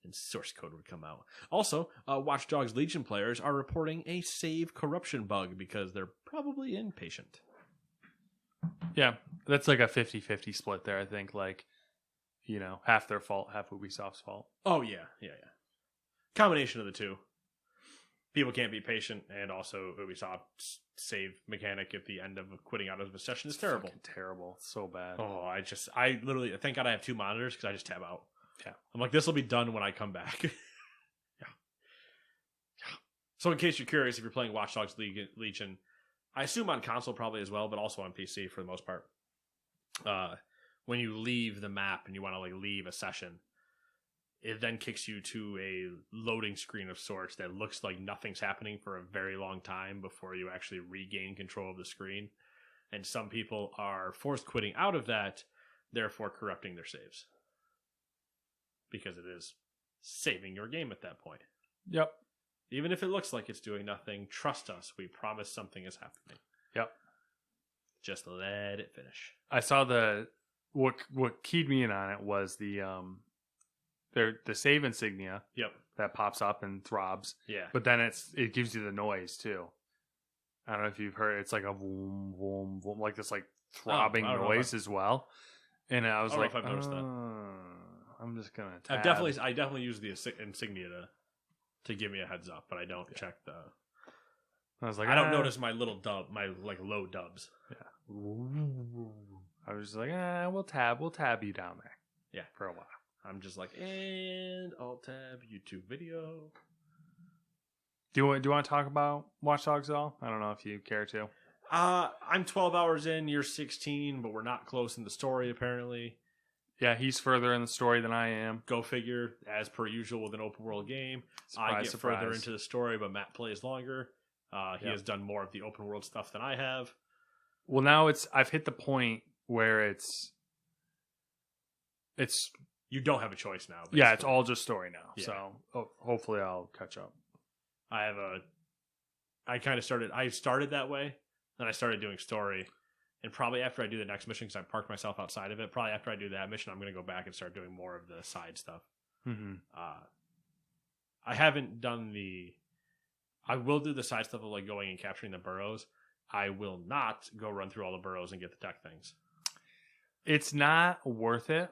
and source code would come out? Also, Watch Dogs Legion players are reporting a save corruption bug because they're probably impatient. Yeah, that's like a 50-50 split there, I think. Like, you know, half their fault, half Ubisoft's fault. Oh, yeah. Combination of the two. People can't be patient, and also Ubisoft's save mechanic at the end of quitting out of a session is terrible. Terrible. So bad. Oh, I literally, thank God I have two monitors because I just tab out. Yeah. I'm like, this will be done when I come back. Yeah. So in case you're curious, if you're playing Watch Dogs Legion, I assume on console probably as well, but also on PC for the most part. When you leave the map and you want to like leave a session, it then kicks you to a loading screen of sorts that looks like nothing's happening for a very long time before you actually regain control of the screen. And some people are forced quitting out of that, therefore corrupting their saves. Because it is saving your game at that point. Yep. Even if it looks like it's doing nothing, trust us, we promise something is happening. Yep. Just let it finish. I saw what keyed me in on it was the save insignia. Yep. That pops up and throbs. Yeah. But then it gives you the noise too. I don't know if you've heard it. It's like a boom, boom, boom, like this like throbbing noise as well. And I was like, I don't know if I've noticed that. I'm just gonna I definitely use the insignia to give me a heads up, but I don't check the. I was like, I don't notice my little my like low dubs. Yeah. I was like, we'll tab you down there. Yeah, for a while. I'm just like, and Alt tab YouTube video. Do you want to talk about Watch Dogs at all? I don't know if you care to. I'm 12 hours in. You're 16, but we're not close in the story apparently. Yeah, he's further in the story than I am. Go figure. As per usual with an open world game, I get further into the story, but Matt plays longer. He has done more of the open world stuff than I have. Well, now I've hit the point where it's you don't have a choice now. Basically. Yeah, it's all just story now. Yeah. So hopefully I'll catch up. I started that way, then I started doing story. And probably after I do the next mission, because I parked myself outside of it, probably after I do that mission, I'm going to go back and start doing more of the side stuff. Mm-hmm. I haven't done I will do the side stuff of like going and capturing the burrows. I will not go run through all the burrows and get the tech things. It's not worth it.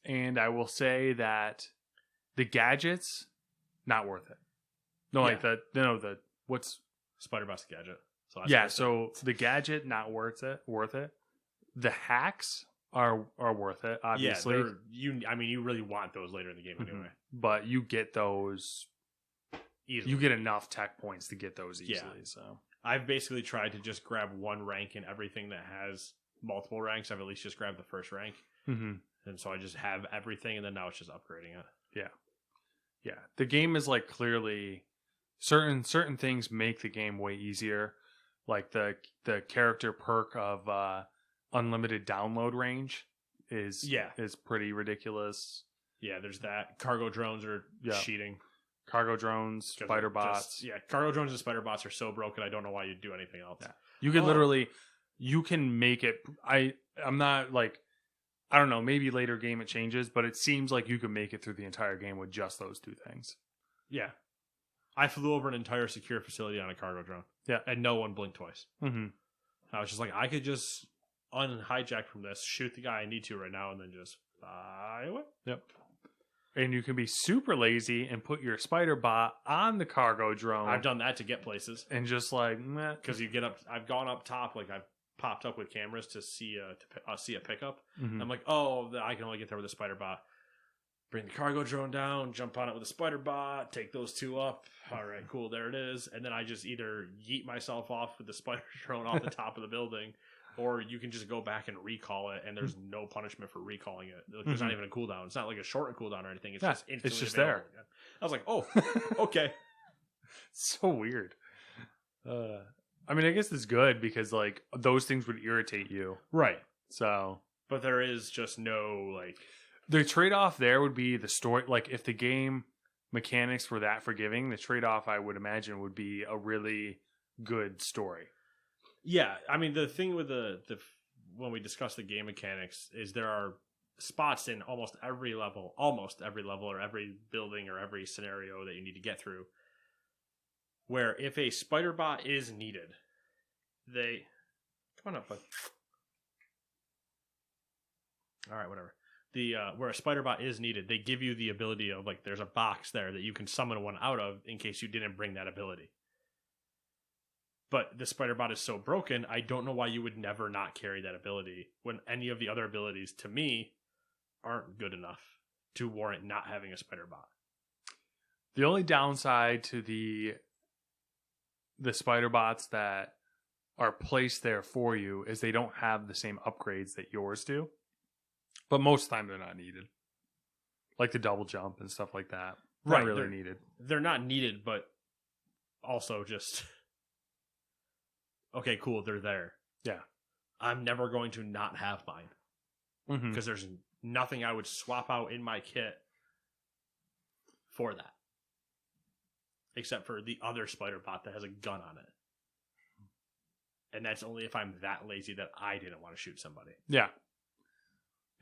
And I will say that the gadgets, not worth it. No, like what's Spider-Bot's gadget. So the gadget not worth it. The hacks are worth it, obviously. Yeah, you really want those later in the game anyway. But you get those easily. You get enough tech points to get those easily. Yeah. So I've basically tried to just grab one rank in everything that has multiple ranks. I've at least just grabbed the first rank. Mm-hmm. And so I just have everything, and then now it's just upgrading it. Yeah. Yeah. The game is like clearly certain things make the game way easier. Like the character perk of unlimited download range is pretty ridiculous. Yeah, there's that. Cargo drones are cheating. Cargo drones, spider bots. Cargo drones and spider bots are so broken. I don't know why you'd do anything else. Yeah. You can literally, you can make it. I'm not like, I don't know. Maybe later game it changes, but it seems like you can make it through the entire game with just those two things. Yeah. I flew over an entire secure facility on a cargo drone. Yeah. And no one blinked twice. Mm-hmm. I was just like, I could just unhijack from this, shoot the guy I need to right now, and then just fly away. Yep. And you can be super lazy and put your spider bot on the cargo drone. I've done that to get places. And just like, meh. Because you get up, I've gone up top, like I've popped up with cameras to see a pickup. Mhm. I'm like, oh, I can only get there with a spider bot. Bring the cargo drone down, jump on it with a spider bot, take those two up. All right, cool, there it is. And then I just either yeet myself off with the spider drone off the top of the building, or you can just go back and recall it, and there's no punishment for recalling it. There's not even a cooldown. It's not like a shortened cooldown or anything. It's just instantly available again. I was like, oh, okay. So weird. I mean, I guess it's good because like those things would irritate you, Right. so. But there is just no like The trade-off there would be the story. Like if the game mechanics were that forgiving, the trade-off I would imagine would be a really good story. Yeah, I mean the thing with the when we discuss the game mechanics is there are spots in almost every level or every building or every scenario that you need to get through where if a spider bot is needed, they come on up, bud. All right, whatever. The where a spider bot is needed, they give you the ability of like there's a box there that you can summon one out of in case you didn't bring that ability. But the spider bot is so broken, I don't know why you would never not carry that ability when any of the other abilities, to me, aren't good enough to warrant not having a spider bot. The only downside to the spider bots that are placed there for you is they don't have the same upgrades that yours do. But most of the time they're not needed. Like the double jump and stuff like that. Not really needed. They're not needed, but also just... Okay, cool, they're there. Yeah. I'm never going to not have mine. Because there's nothing I would swap out in my kit for that. Except for the other spider bot that has a gun on it. And that's only if I'm that lazy that I didn't want to shoot somebody. Yeah.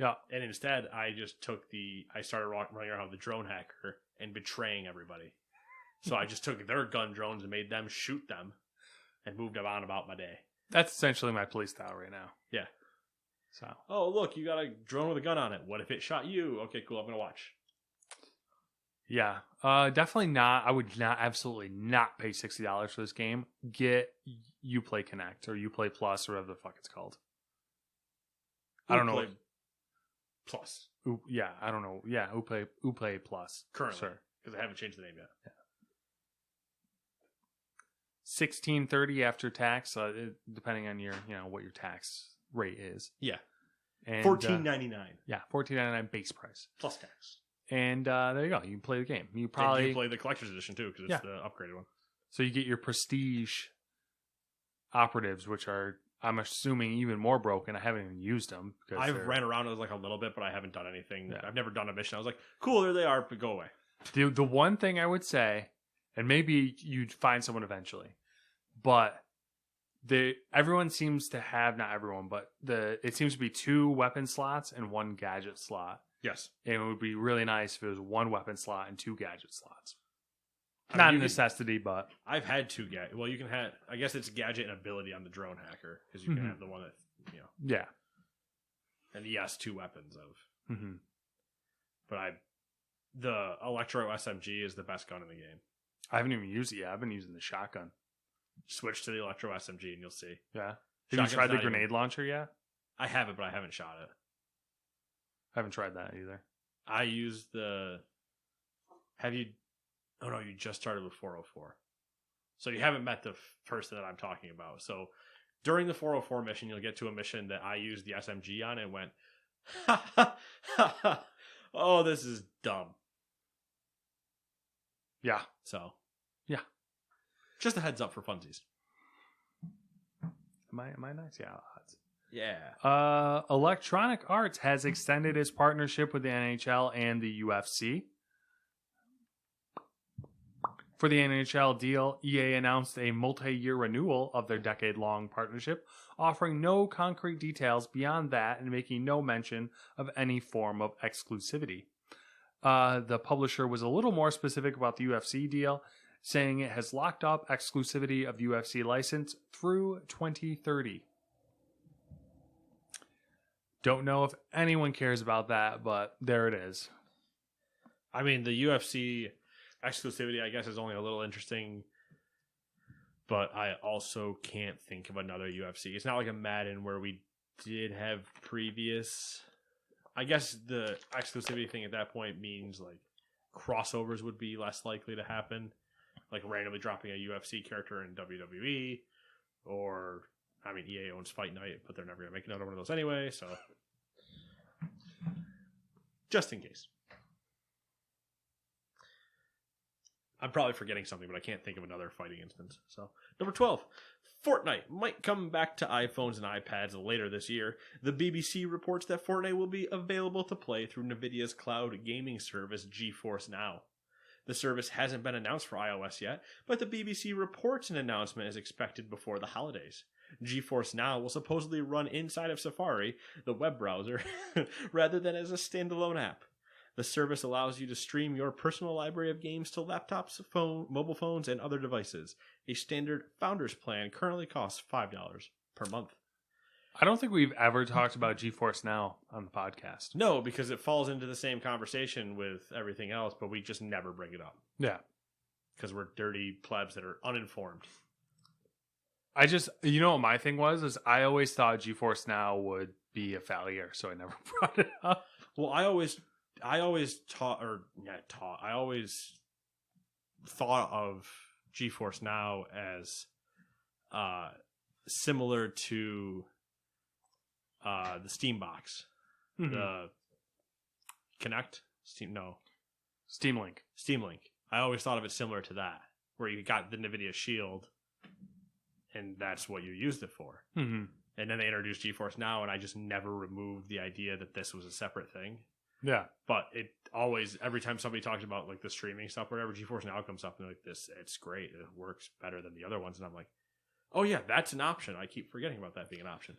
Yeah. And instead, I just I started running around with the drone hacker and betraying everybody. So I just took their gun drones and made them shoot them. And moved on about my day. That's essentially my play style right now. Yeah. So. Oh, look, you got a drone with a gun on it. What if it shot you? Okay, cool. I'm going to watch. Yeah. Definitely not. I would absolutely not pay $60 for this game. Get Uplay Connect or Uplay Plus or whatever the fuck it's called. I don't know. Plus. Yeah, I don't know. Yeah, Uplay Plus. Currently. Sure. Because I haven't changed the name yet. Yeah. $16.30 after tax, depending on your, what your tax rate is. Yeah. And $14.99. Yeah, $14.99 base price plus tax. And there you go. You can play the game. You probably you play the collector's edition too because it's the upgraded one. So you get your prestige operatives, which are, I'm assuming, even more broken. I haven't even used them. I've ran around with like a little bit, but I haven't done anything. Yeah. I've never done a mission. I was like, cool, there they are, but go away. The one thing I would say, and maybe you'd find someone eventually, but everyone seems to have, not everyone, but it seems to be 2 weapon slots and 1 gadget slot. Yes. And it would be really nice if it was 1 weapon slot and 2 gadget slots. Not a necessity, but I've had 2 gadget. Well, you can have, I guess it's gadget and ability on the drone hacker because you can have the one that, Yeah. And he has 2 weapons of. Mm-hmm. But the Electro SMG is the best gun in the game. I haven't even used it yet. I've been using the shotgun. Switch to the Electro SMG and you'll see. Yeah. Have you tried the grenade launcher yet? I haven't, but I haven't shot it. I haven't tried that either. I used have you... Oh no, you just started with 404. So you haven't met the person that I'm talking about. So during the 404 mission, you'll get to a mission that I used the SMG on and went, ha ha ha ha. Oh, this is dumb. Yeah. So. Yeah. Just a heads up for funsies. Am I nice? Yeah. Odds. Yeah. Electronic Arts has extended its partnership with the NHL and the UFC. For the NHL deal, EA announced a multi-year renewal of their decade-long partnership, offering no concrete details beyond that and making no mention of any form of exclusivity. The publisher was a little more specific about the UFC deal, saying it has locked up exclusivity of the UFC license through 2030. Don't know if anyone cares about that, but there it is. I mean, the UFC exclusivity, I guess, is only a little interesting, but I also can't think of another UFC. It's not like a Madden where we did have previous. I guess the exclusivity thing at that point means like crossovers would be less likely to happen, like randomly dropping a UFC character in WWE, or I mean, EA owns Fight Night, but they're never gonna make another one of those anyway. So, just in case. I'm probably forgetting something, but I can't think of another fighting instance. So, number 12, Fortnite might come back to iPhones and iPads later this year. The BBC reports that Fortnite will be available to play through NVIDIA's cloud gaming service GeForce Now. The service hasn't been announced for iOS yet, but the BBC reports an announcement is expected before the holidays. GeForce Now will supposedly run inside of Safari, the web browser, rather than as a standalone app. The service allows you to stream your personal library of games to laptops, mobile phones, and other devices. A standard Founders plan currently costs $5 per month. I don't think we've ever talked about GeForce Now on the podcast. No, because it falls into the same conversation with everything else, but we just never bring it up. Yeah. Because we're dirty plebs that are uninformed. I just, you know what my thing was? Is I always thought GeForce Now would be a failure, so I never brought it up. Well, I always thought of GeForce Now as similar to the Steam box, the Kinect, Steam Link. I always thought of it similar to that, where you got the NVIDIA Shield, and that's what you used it for. Mm-hmm. And then they introduced GeForce Now, and I just never removed the idea that this was a separate thing. Yeah. But it always, every time somebody talks about like the streaming stuff, whatever, GeForce Now comes up and they're like, it's great. It works better than the other ones. And I'm like, oh yeah, that's an option. I keep forgetting about that being an option.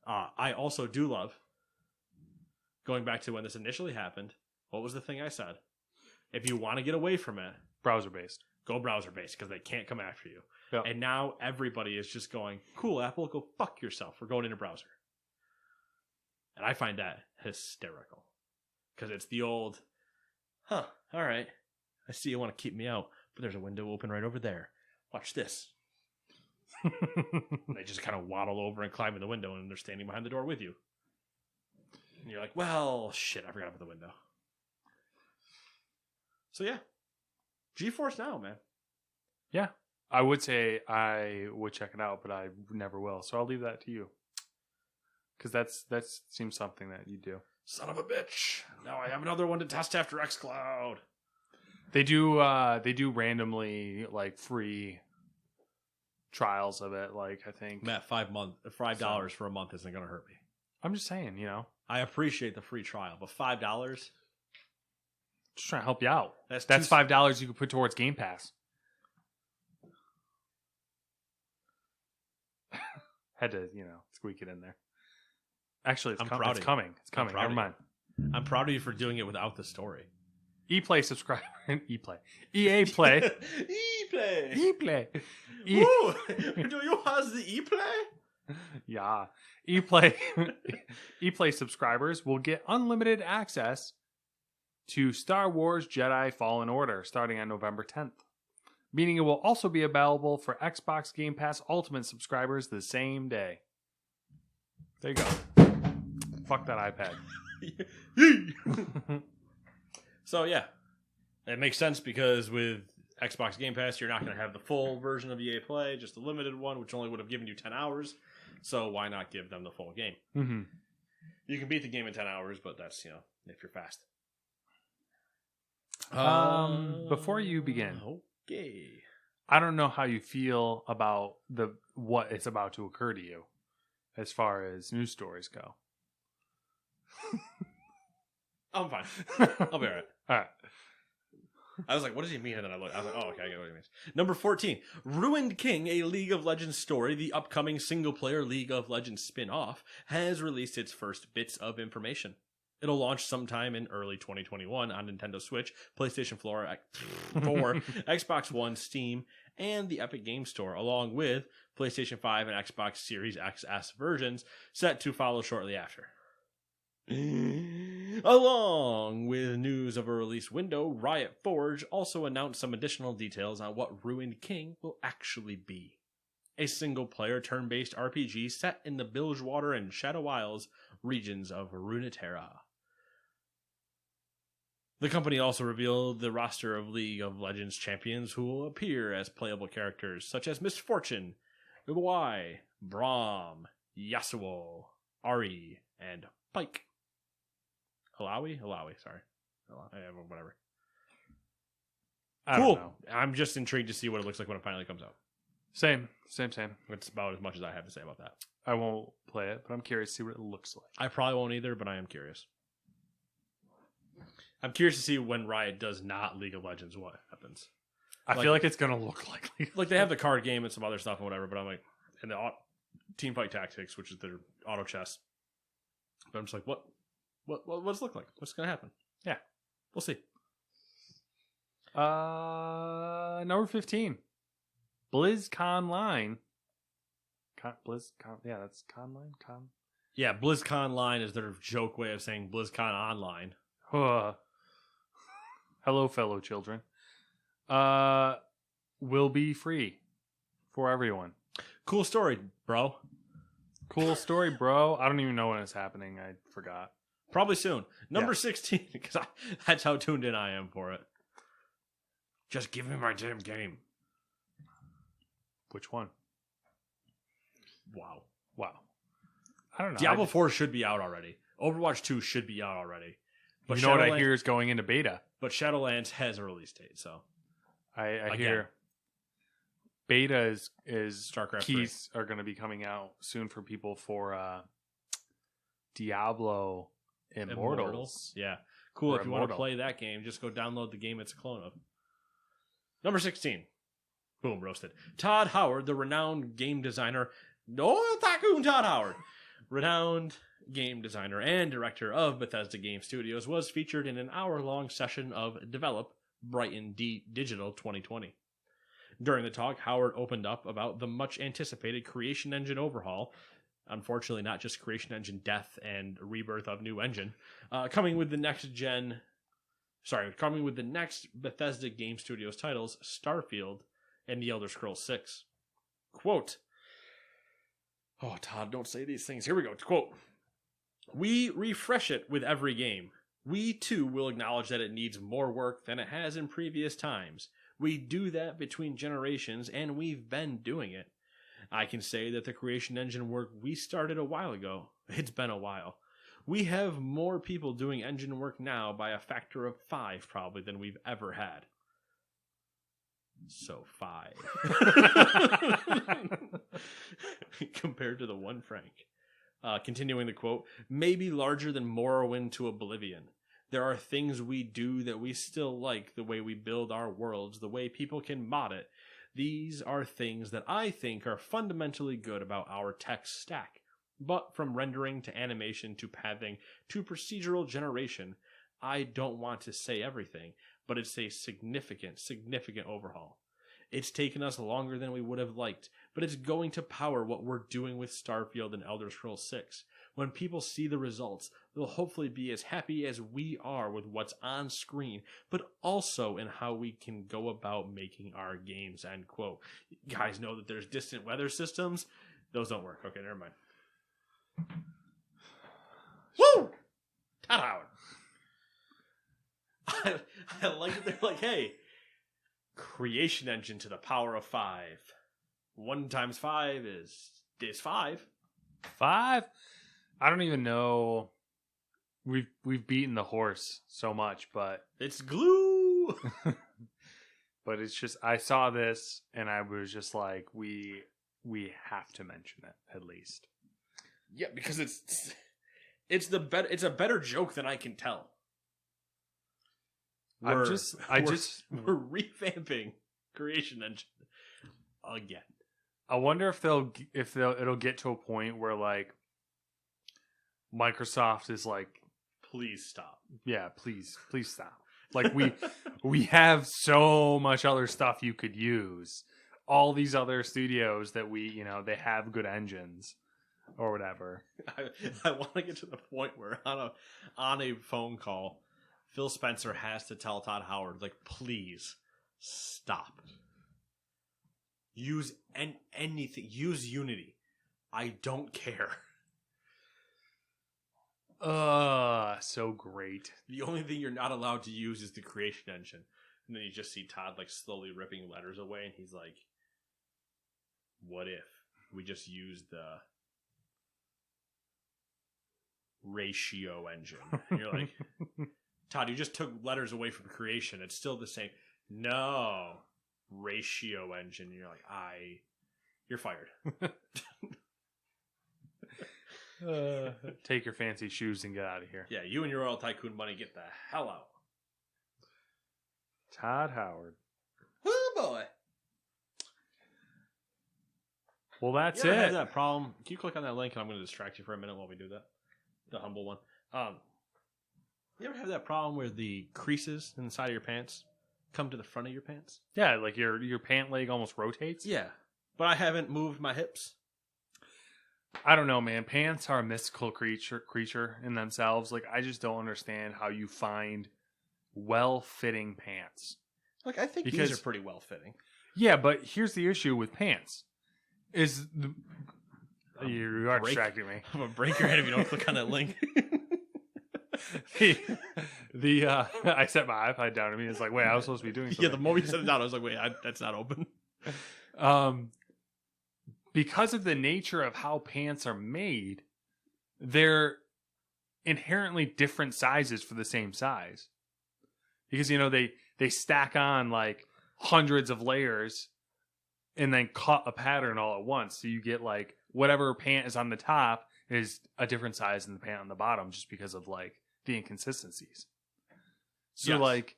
I also do love, going back to when this initially happened, what was the thing I said? If you want to get away from it, browser-based. Go browser-based, because they can't come after you. Yep. And now everybody is just going, cool, Apple, go fuck yourself. We're going in a browser. And I find that hysterical. Because it's the old, all right, I see you want to keep me out, but there's a window open right over there. Watch this. They just kind of waddle over and climb in the window, and they're standing behind the door with you. And you're like, well, shit, I forgot about the window. So yeah, GeForce Now, man. Yeah, I would say I would check it out, but I never will. So I'll leave that to you. Because that seems something that you do. Son of a bitch. Now I have another one to test after xCloud. They do randomly like free trials of it, like I think. Matt, $5 for a month isn't gonna hurt me. I'm just saying, you know. I appreciate the free trial, but $5? Just trying to help you out. That's $5 you could put towards Game Pass. Had to, squeak it in there. Actually, it's coming. It's coming. Never mind. I'm proud of you for doing it without the story. ePlay subscriber. ePlay. EA Play. ePlay. ePlay. Ooh, do you have the ePlay? Yeah. ePlay. ePlay subscribers will get unlimited access to Star Wars Jedi Fallen Order starting on November 10th. Meaning it will also be available for Xbox Game Pass Ultimate subscribers the same day. There you go. Fuck that iPad. So yeah, it makes sense because with Xbox Game Pass, you're not going to have the full version of EA Play, just a limited one, which only would have given you 10 hours. So why not give them the full game? Mm-hmm. You can beat the game in 10 hours, but that's, if you're fast. Before you begin, okay, I don't know how you feel about what is about to occur to you as far as news stories go. I'm fine. I'll be all right. All right. I was like, what does he mean? And then I was like, oh, okay, I get what he means. Number 14, Ruined King, a League of Legends story, the upcoming single-player League of Legends spin-off, has released its first bits of information. It'll launch sometime in early 2021 on Nintendo Switch, PlayStation 4, Xbox One, Steam, and the Epic Games Store, along with PlayStation 5 and Xbox Series XS versions set to follow shortly after. Along with news of a release window, Riot Forge also announced some additional details on what Ruined King will actually be. A single-player turn-based RPG set in the Bilgewater and Shadow Isles regions of Runeterra. The company also revealed the roster of League of Legends champions who will appear as playable characters, such as Misfortune, Uruai, Braum, Yasuo, Ari, and Pike. Alawi, sorry. Whatever. I Cool. don't know. I'm just intrigued to see what it looks like when it finally comes out. Same. It's about as much as I have to say about that. I won't play it, but I'm curious to see what it looks like. I probably won't either, but I am curious. I'm curious to see when Riot does not League of Legends, what happens. I feel like it's going to look like Like, they have the card game and some other stuff and whatever, but I'm like, and the Teamfight Tactics, which is their auto chess. But I'm just like, what's it look like? What's going to happen? Yeah. We'll see. Number 15. BlizzConline. BlizzCon. Yeah, that's Conline. Yeah, BlizzConline is their joke way of saying BlizzCon Online. Hello, fellow children. Will be free for everyone. Cool story, bro. Cool story, bro. I don't even know when it's happening. I forgot. Probably soon. Number 16, because that's how tuned in I am for it. Just give me my damn game. Which one? Wow. I don't know. Diablo 4 should be out already. Overwatch 2 should be out already. But you know what I hear is going into beta. But Shadowlands has a release date, so. I hear beta is StarCraft keys are going to be coming out soon for people for Diablo Immortals. Yeah. Cool. Or If you want to Immortal. play that game, just go download the game it's a clone of. Number 16. Boom, roasted. Todd Howard, the renowned game designer. No, Tycoon Todd Howard. Renowned game designer and director of Bethesda Game Studios, was featured in an hour-long session of Develop Brighton Digital 2020. During the talk, Howard opened up about the much-anticipated Creation Engine overhaul. Unfortunately, not just Creation Engine death and rebirth of new engine, coming with the next Bethesda Game Studios titles, Starfield and The Elder Scrolls 6. Quote, oh, Todd, don't say these things. Here we go. Quote, we refresh it with every game. We, too, will acknowledge that it needs more work than it has in previous times. We do that between generations, and we've been doing it. I can say that the Creation Engine work we started a while ago. It's been a while. We have more people doing engine work now by a factor of 5 probably than we've ever had. So 5. Compared to the one Frank. Continuing the quote, maybe larger than Morrowind to Oblivion. There are things we do that we still like, the way we build our worlds, the way people can mod it. These are things that I think are fundamentally good about our tech stack. But from rendering to animation to pathing to procedural generation, I don't want to say everything, but it's a significant overhaul. It's taken us longer than we would have liked, but it's going to power what we're doing with Starfield and Elder Scrolls 6. When people see the results, they'll hopefully be as happy as we are with what's on screen, but also in how we can go about making our games, end quote. You guys know that there's distant weather systems? Those don't work. Okay, never mind. Woo! Todd Howard. I like that they're like, hey, Creation Engine to the power of 5. 1 times 5 is 5. 5? I don't even know. We've beaten the horse so much, but it's glue. But it's just, I saw this and I was just like, we have to mention it at least. Yeah, because it's a better joke than I can tell. We're revamping Creation Engine again. I wonder if it'll get to a point where like Microsoft is like, please stop. Yeah, please stop. Like we have so much other stuff you could use. All these other studios that they have good engines. or whatever. I want to get to the point where on a phone call, Phil Spencer has to tell Todd Howard, like, please stop. Use anything. Use Unity. I don't care. So great. The only thing you're not allowed to use is the creation engine. And then you just see Todd like slowly ripping letters away, and he's like, what if we just use the ratio engine? And you're like, Todd, you just took letters away from creation. It's still the same. No, ratio engine. And you're like, you're fired. Take your fancy shoes and get out of here. Yeah, you and your oil tycoon money, get the hell out. Todd Howard. Oh boy. Well, that's You ever it. have that problem? Can you click on that link and I'm going to distract you for a minute while we do that? The humble one. You ever have that problem where the creases inside of your pants come to the front of your pants? Yeah, like your pant leg almost rotates. Yeah. But I haven't moved my hips. I don't know, man. Pants are a mystical creature in themselves. Like, I just don't understand how you find well-fitting pants. Like, I think Because- these are pretty well fitting. Yeah, but here's the issue with pants. You are break- distracting me. I'm going to break your head if you don't click on that link. I set my iPad down. I mean, it's like, wait, I was supposed to be doing something. Yeah, the moment you set it down, I was like, wait, that's not open. Because of the nature of how pants are made, they're inherently different sizes for the same size. Because, they stack on like hundreds of layers and then cut a pattern all at once. So you get like whatever pant is on the top is a different size than the pant on the bottom just because of like the inconsistencies. So Yes. like,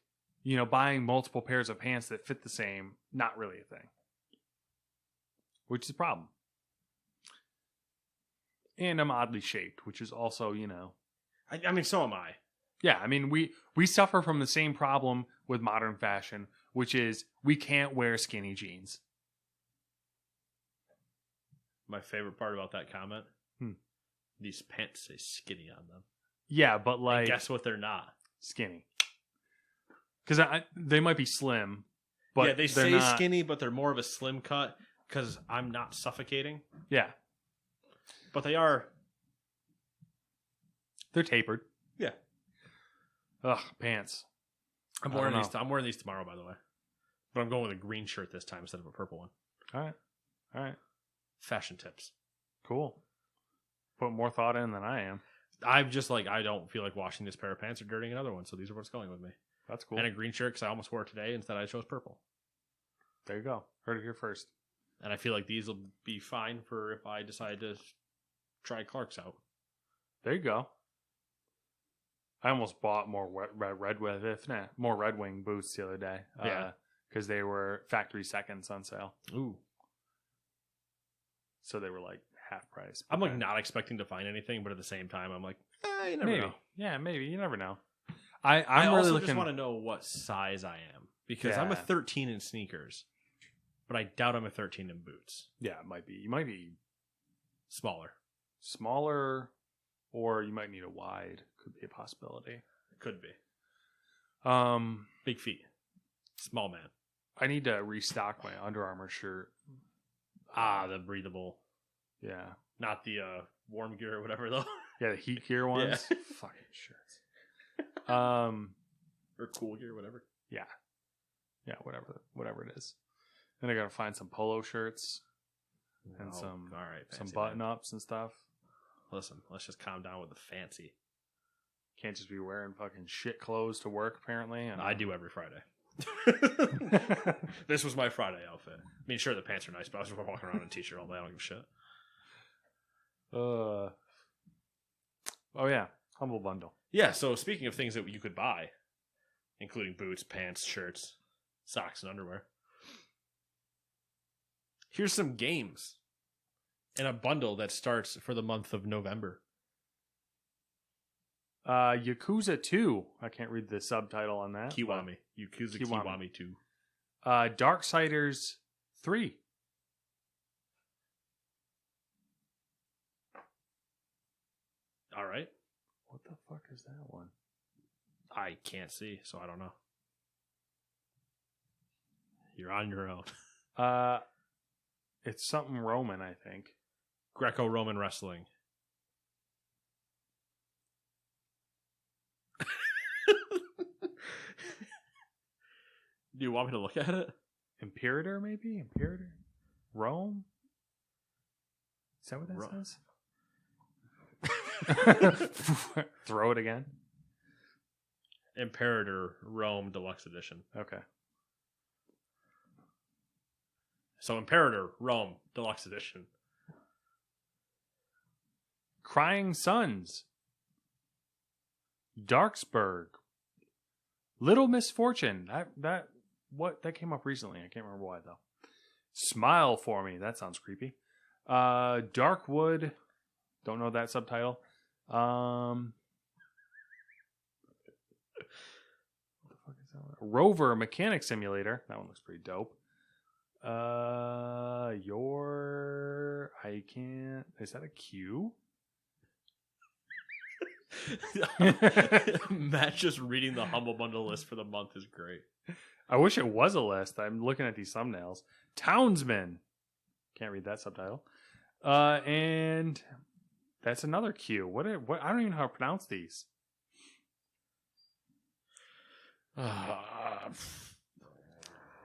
buying multiple pairs of pants that fit the same, not really a thing. Which is a problem. And I'm oddly shaped, which is also, I mean, so am I. Yeah, I mean, we suffer from the same problem with modern fashion, which is we can't wear skinny jeans. My favorite part about that comment, these pants say skinny on them. Yeah, but like... And guess what they're not? Skinny. Because they might be slim, but yeah, they they're say not... skinny, but they're more of a slim cut because I'm not suffocating. Yeah. But they are... They're tapered. Yeah. Ugh, pants. I'm wearing these tomorrow, by the way. But I'm going with a green shirt this time instead of a purple one. All right. Fashion tips. Cool. Put more thought in than I am. I'm just like, I don't feel like washing this pair of pants or dirtying another one, so these are what's going with me. That's cool. And a green shirt because I almost wore it today. Instead, I chose purple. There you go. Heard it here first. And I feel like these will be fine for if I decide to try Clark's out. There you go. I almost bought more more Red Wing boots the other day. Yeah. Because they were factory seconds on sale. Ooh. So they were like half price. I'm like not expecting to find anything, but at the same time, I'm like, you never maybe. know. Yeah, maybe. You never know. I I'm also really looking... just want to know what size I am because I'm a Yeah. 13 in sneakers, but I doubt I'm a 13 in boots. Yeah, it might be. You might be Smaller. or you might need a wide. Could be a possibility. Could be. Um, Big feet. Small man. I need to restock my Under Armour shirt. The breathable. Yeah. Not the warm gear or whatever, though. Yeah, the heat gear ones. Yeah. Fucking shirts. Or cool gear, whatever. Yeah, whatever it is. Then I gotta find some polo shirts and some button ups and stuff. Listen, let's just calm down with the fancy. Can't just be wearing fucking shit clothes to work, apparently. And I do every Friday. This was my Friday outfit. I mean, sure, the pants are nice, but I was just walking around in a t-shirt all day. I don't give a shit. Oh yeah, Humble Bundle. Yeah, so speaking of things that you could buy, including boots, pants, shirts, socks, and underwear, here's some games in a bundle that starts for the month of November. Yakuza 2. I can't read the subtitle on that. Kiwami. Yakuza Kiwami 2. Darksiders 3. fuck is that one? I can't see, so I don't know. You're on your own. It's something Roman, I think. Greco-Roman wrestling. Do you want me to look at it? Imperator, maybe? Imperator? Rome? Is that what that says? Throw it again. Imperator Rome Deluxe Edition. Okay. So Imperator Rome Deluxe Edition. Crying Sons. Darksburg. Little Misfortune. That came up recently. I can't remember why though. Smile for Me. That sounds creepy. Darkwood. Don't know that subtitle. What the fuck is that one? Rover Mechanic Simulator. That one looks pretty dope. I can't. Is that a Q? Matt just reading the Humble Bundle list for the month is great. I wish it was a list. I'm looking at these thumbnails. Townsman. Can't read that subtitle. And that's another Q. What? I don't even know how to pronounce these.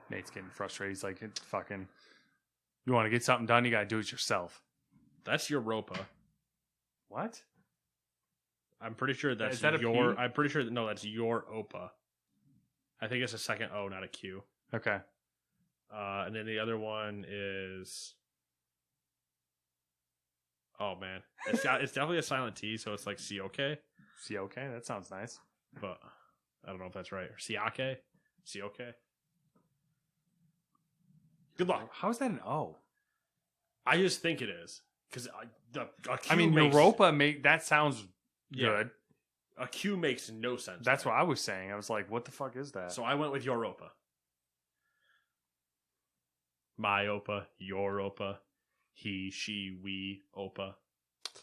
Nate's getting frustrated. He's like, fucking, you want to get something done, you got to do it yourself. That's Europa. What? I'm pretty sure that's Is that your... P? I'm pretty sure... No, that's your OPA. I think it's a second O, not a Q. Okay. And then the other one is... Oh, man. It's definitely a silent T, so it's like C-O-K. C-O-K? That sounds nice. But I don't know if that's right. Or C-A-K? C-O-K? Good luck. How is that an O? I just think it is. Because Europa, that sounds good. A Q makes no sense. That's what I was saying. I was like, what the fuck is that? So I went with Europa. My Opa, your Opa, he, she, we, Opa.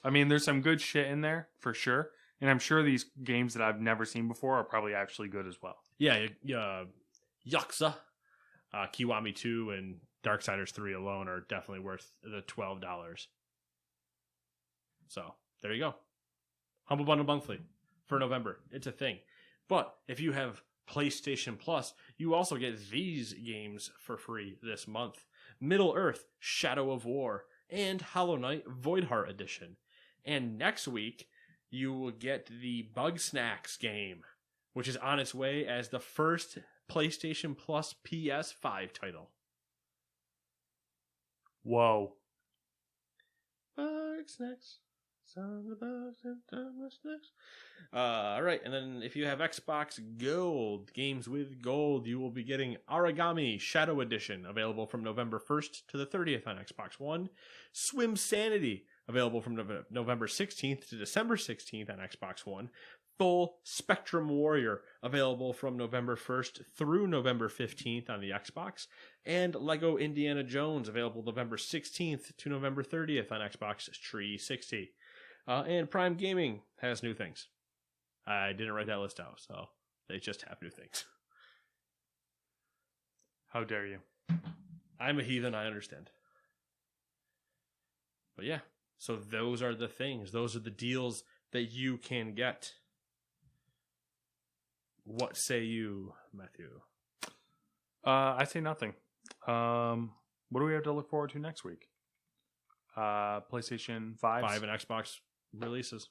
I mean, there's some good shit in there, for sure. And I'm sure these games that I've never seen before are probably actually good as well. Yeah, Yakuza, Kiwami 2, and Darksiders 3 alone are definitely worth the $12. So, there you go. Humble Bundle Monthly for November. It's a thing. But if you have PlayStation Plus, you also get these games for free this month. Middle Earth, Shadow of War, and Hollow Knight Voidheart Edition. And next week, you will get the Bug Snacks game, which is on its way as the first PlayStation Plus PS5 title. Whoa. Bug Snacks. All right, and then if you have Xbox Gold, games with gold, you will be getting Origami Shadow Edition, available from November 1st to the 30th on Xbox One. Swim Sanity, available from November 16th to December 16th on Xbox One. Full Spectrum Warrior, available from November 1st through November 15th on the Xbox. And Lego Indiana Jones, available November 16th to November 30th on Xbox 360. And Prime Gaming has new things. I didn't write that list out, so they just have new things. How dare you? I'm a heathen, I understand. But yeah, so those are the things. Those are the deals that you can get. What say you, Matthew? I say nothing. What do we have to look forward to next week? PlayStation 5. 5 and Xbox releases.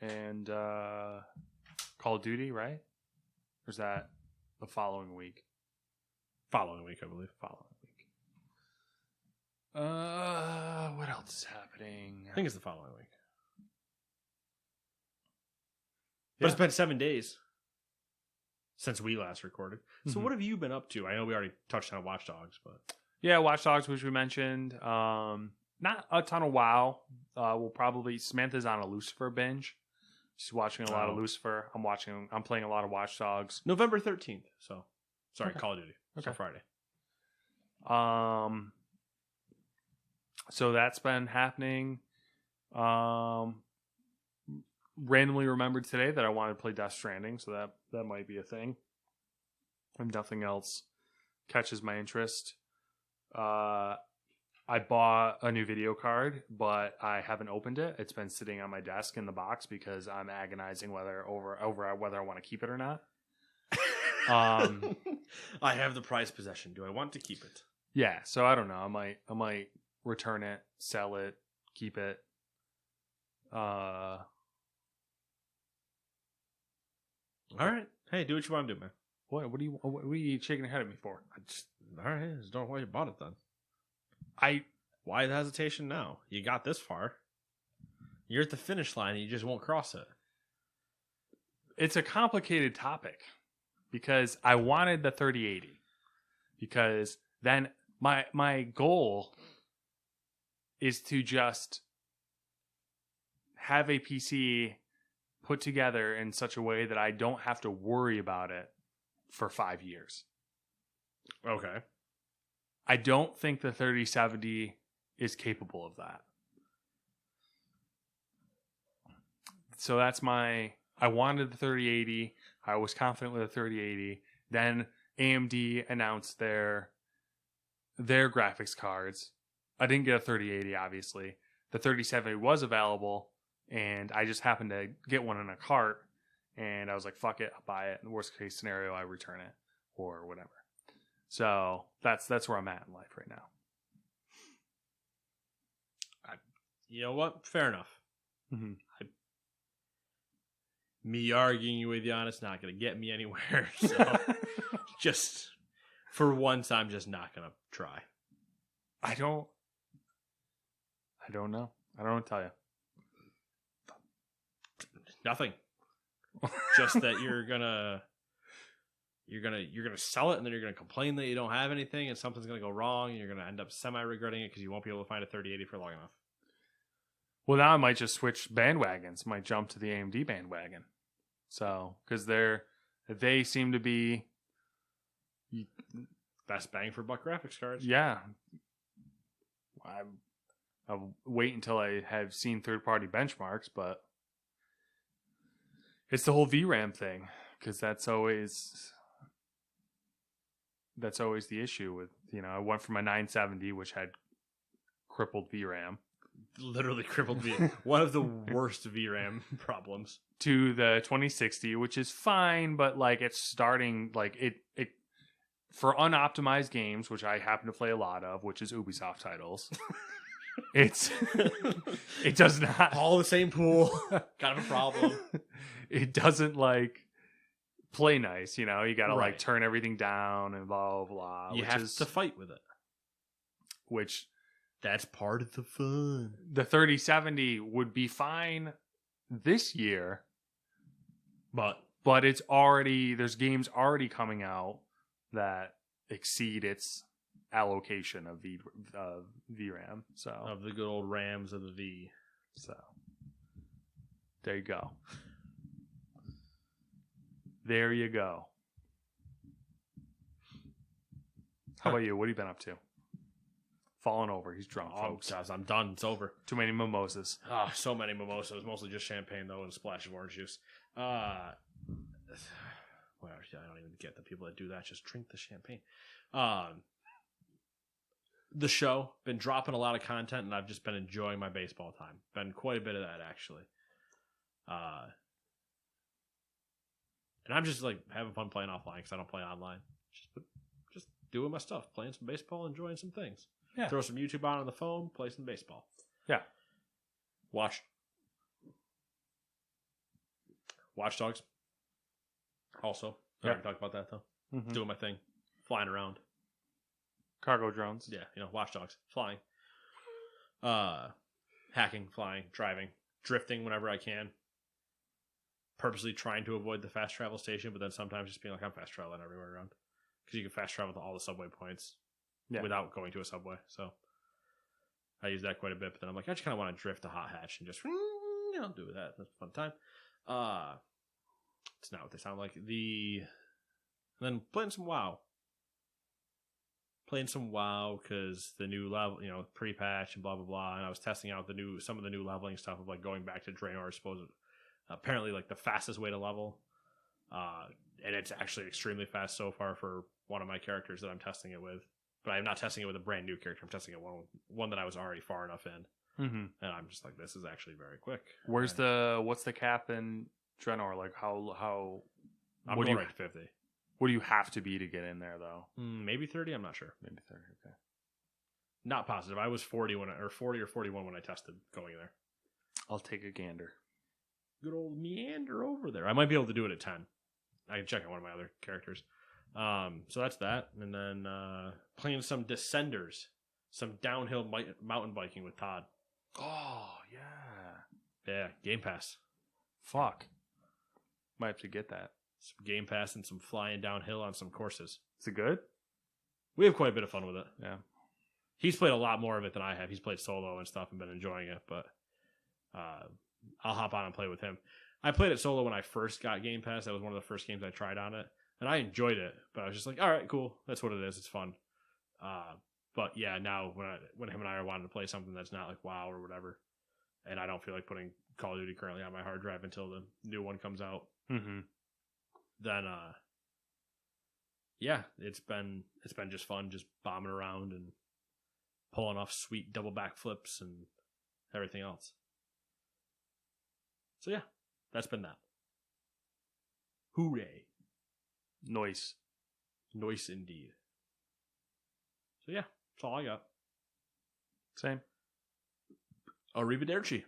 And Call of Duty, right? Or is that the following week? Following week, I believe. Following week. What else is happening? I think it's the following week. But it's been 7 days since we last recorded. So what have you been up to? I know we already touched on Watch Dogs, but... Yeah, Watch Dogs, which we mentioned. Not a ton of WoW. We'll probably... Samantha's on a Lucifer binge. She's watching a lot of Lucifer. I'm playing a lot of Watch Dogs. November 13th. So, sorry, Call of Duty. Okay. So Friday. So that's been happening. randomly remembered today that I wanted to play Death Stranding, so that might be a thing. And nothing else catches my interest. I bought a new video card, but I haven't opened it. It's been sitting on my desk in the box because I'm agonizing whether I want to keep it or not. I have the prized possession. Do I want to keep it? Yeah, so I don't know. I might return it, sell it, keep it. All right. Hey, do what you want to do, man. What are you shaking your head at me for? All right. I just don't know why you bought it then. Why the hesitation now? You got this far. You're at the finish line and you just won't cross it. It's a complicated topic because I wanted the 3080 because then my goal is to just have a PC put together in such a way that I don't have to worry about it for 5 years. Okay. I don't think the 3070 is capable of that. So that's I wanted the 3080. I was confident with the 3080. Then AMD announced their graphics cards. I didn't get a 3080, obviously. The 3070 was available, and I just happened to get one in a cart, and I was like, fuck it, I'll buy it. In the worst case scenario, I return it or whatever. So that's where I'm at in life right now. You know what? Fair enough. Mm-hmm. Me arguing with you on it's not going to get me anywhere. So just for once, I'm just not going to try. I don't know. I don't know what to tell you. Nothing. Just that you're gonna sell it, and then you're gonna complain that you don't have anything, and something's gonna go wrong, and you're gonna end up regretting it because you won't be able to find a 3080 for long enough. Well, now I might just switch bandwagons. Might jump to the AMD bandwagon. So, because they seem to be best bang for buck graphics cards. Yeah. I'll wait until I have seen third-party benchmarks, but it's the whole VRAM thing, because that's always the issue with, I went from a 970, which had crippled VRAM. Literally crippled VRAM. One of the worst VRAM problems. To the 2060, which is fine, but it's starting, it for unoptimized games, which I happen to play a lot of, which is Ubisoft titles. It does not all the same pool. Kind of a problem. It doesn't play nice, you got to right. Turn everything down and blah blah blah. You have to fight with it. Which that's part of the fun. The 3070 would be fine this year, but it's already there's games already coming out that exceed its allocation of VRAM. So of the good old RAMs of the V. So there you go. There you go. How about you? What have you been up to? Falling over. He's drunk, folks. Guys, I'm done. It's over. Too many mimosas. So many mimosas. Mostly just champagne, though, and a splash of orange juice. Well, I don't even get the people that do that. Just drink the champagne. The show. Been dropping a lot of content, and I've just been enjoying my baseball time. Been quite a bit of that, actually. And I'm just having fun playing offline because I don't play online. Just doing my stuff, playing some baseball, enjoying some things. Yeah. Throw some YouTube on the phone, play some baseball. Yeah. Watch Dogs. Also, I already talked about that though. Mm-hmm. Doing my thing, flying around. Cargo drones. Yeah, Watch Dogs, flying. Hacking, flying, driving, drifting whenever I can. Purposely trying to avoid the fast travel station, but then sometimes just being I'm fast traveling everywhere around. Because you can fast travel to all the subway points without going to a subway. So I use that quite a bit. But then I'm I just kind of want to drift to Hot Hatch and just do that. That's a fun time. It's not what they sound like. And then playing some WoW. Playing some WoW because the new level, pre-patch and blah blah blah. And I was testing out some of the new leveling stuff of going back to Draenor, Apparently, like the fastest way to level, and it's actually extremely fast so far for one of my characters that I'm testing it with. But I'm not testing it with a brand new character. I'm testing it one that I was already far enough in, Mm-hmm. and I'm just like, this is actually very quick. What's the cap in Draenor? Like how? I'm what do going you right to 50. What do you have to be to get in there though? Maybe 30. I'm not sure. Maybe 30. Okay. Not positive. I was 40 or 41 when I tested going there. I'll take a gander. Good old meander over there. I might be able to do it at 10. I can check on one of my other characters. So that's that. And then playing some Descenders, some downhill mountain biking with Todd. Oh, yeah. Yeah, Game Pass. Fuck. Might have to get that. Some Game Pass and some flying downhill on some courses. Is it good? We have quite a bit of fun with it. Yeah. He's played a lot more of it than I have. He's played solo and stuff and been enjoying it, but I'll hop on and play with him. I played it solo when I first got Game Pass. That was one of the first games I tried on it, and I enjoyed it. But I was just like, all right, cool. That's what it is. It's fun. But yeah, now when him and I are wanting to play something that's not like WoW or whatever, and I don't feel like putting Call of Duty currently on my hard drive until the new one comes out, then yeah, it's been just fun, just bombing around and pulling off sweet double backflips and everything else. So yeah, that's been that. Hooray. Noise. Noise indeed. So yeah, that's all I got. Same. Arrivederci.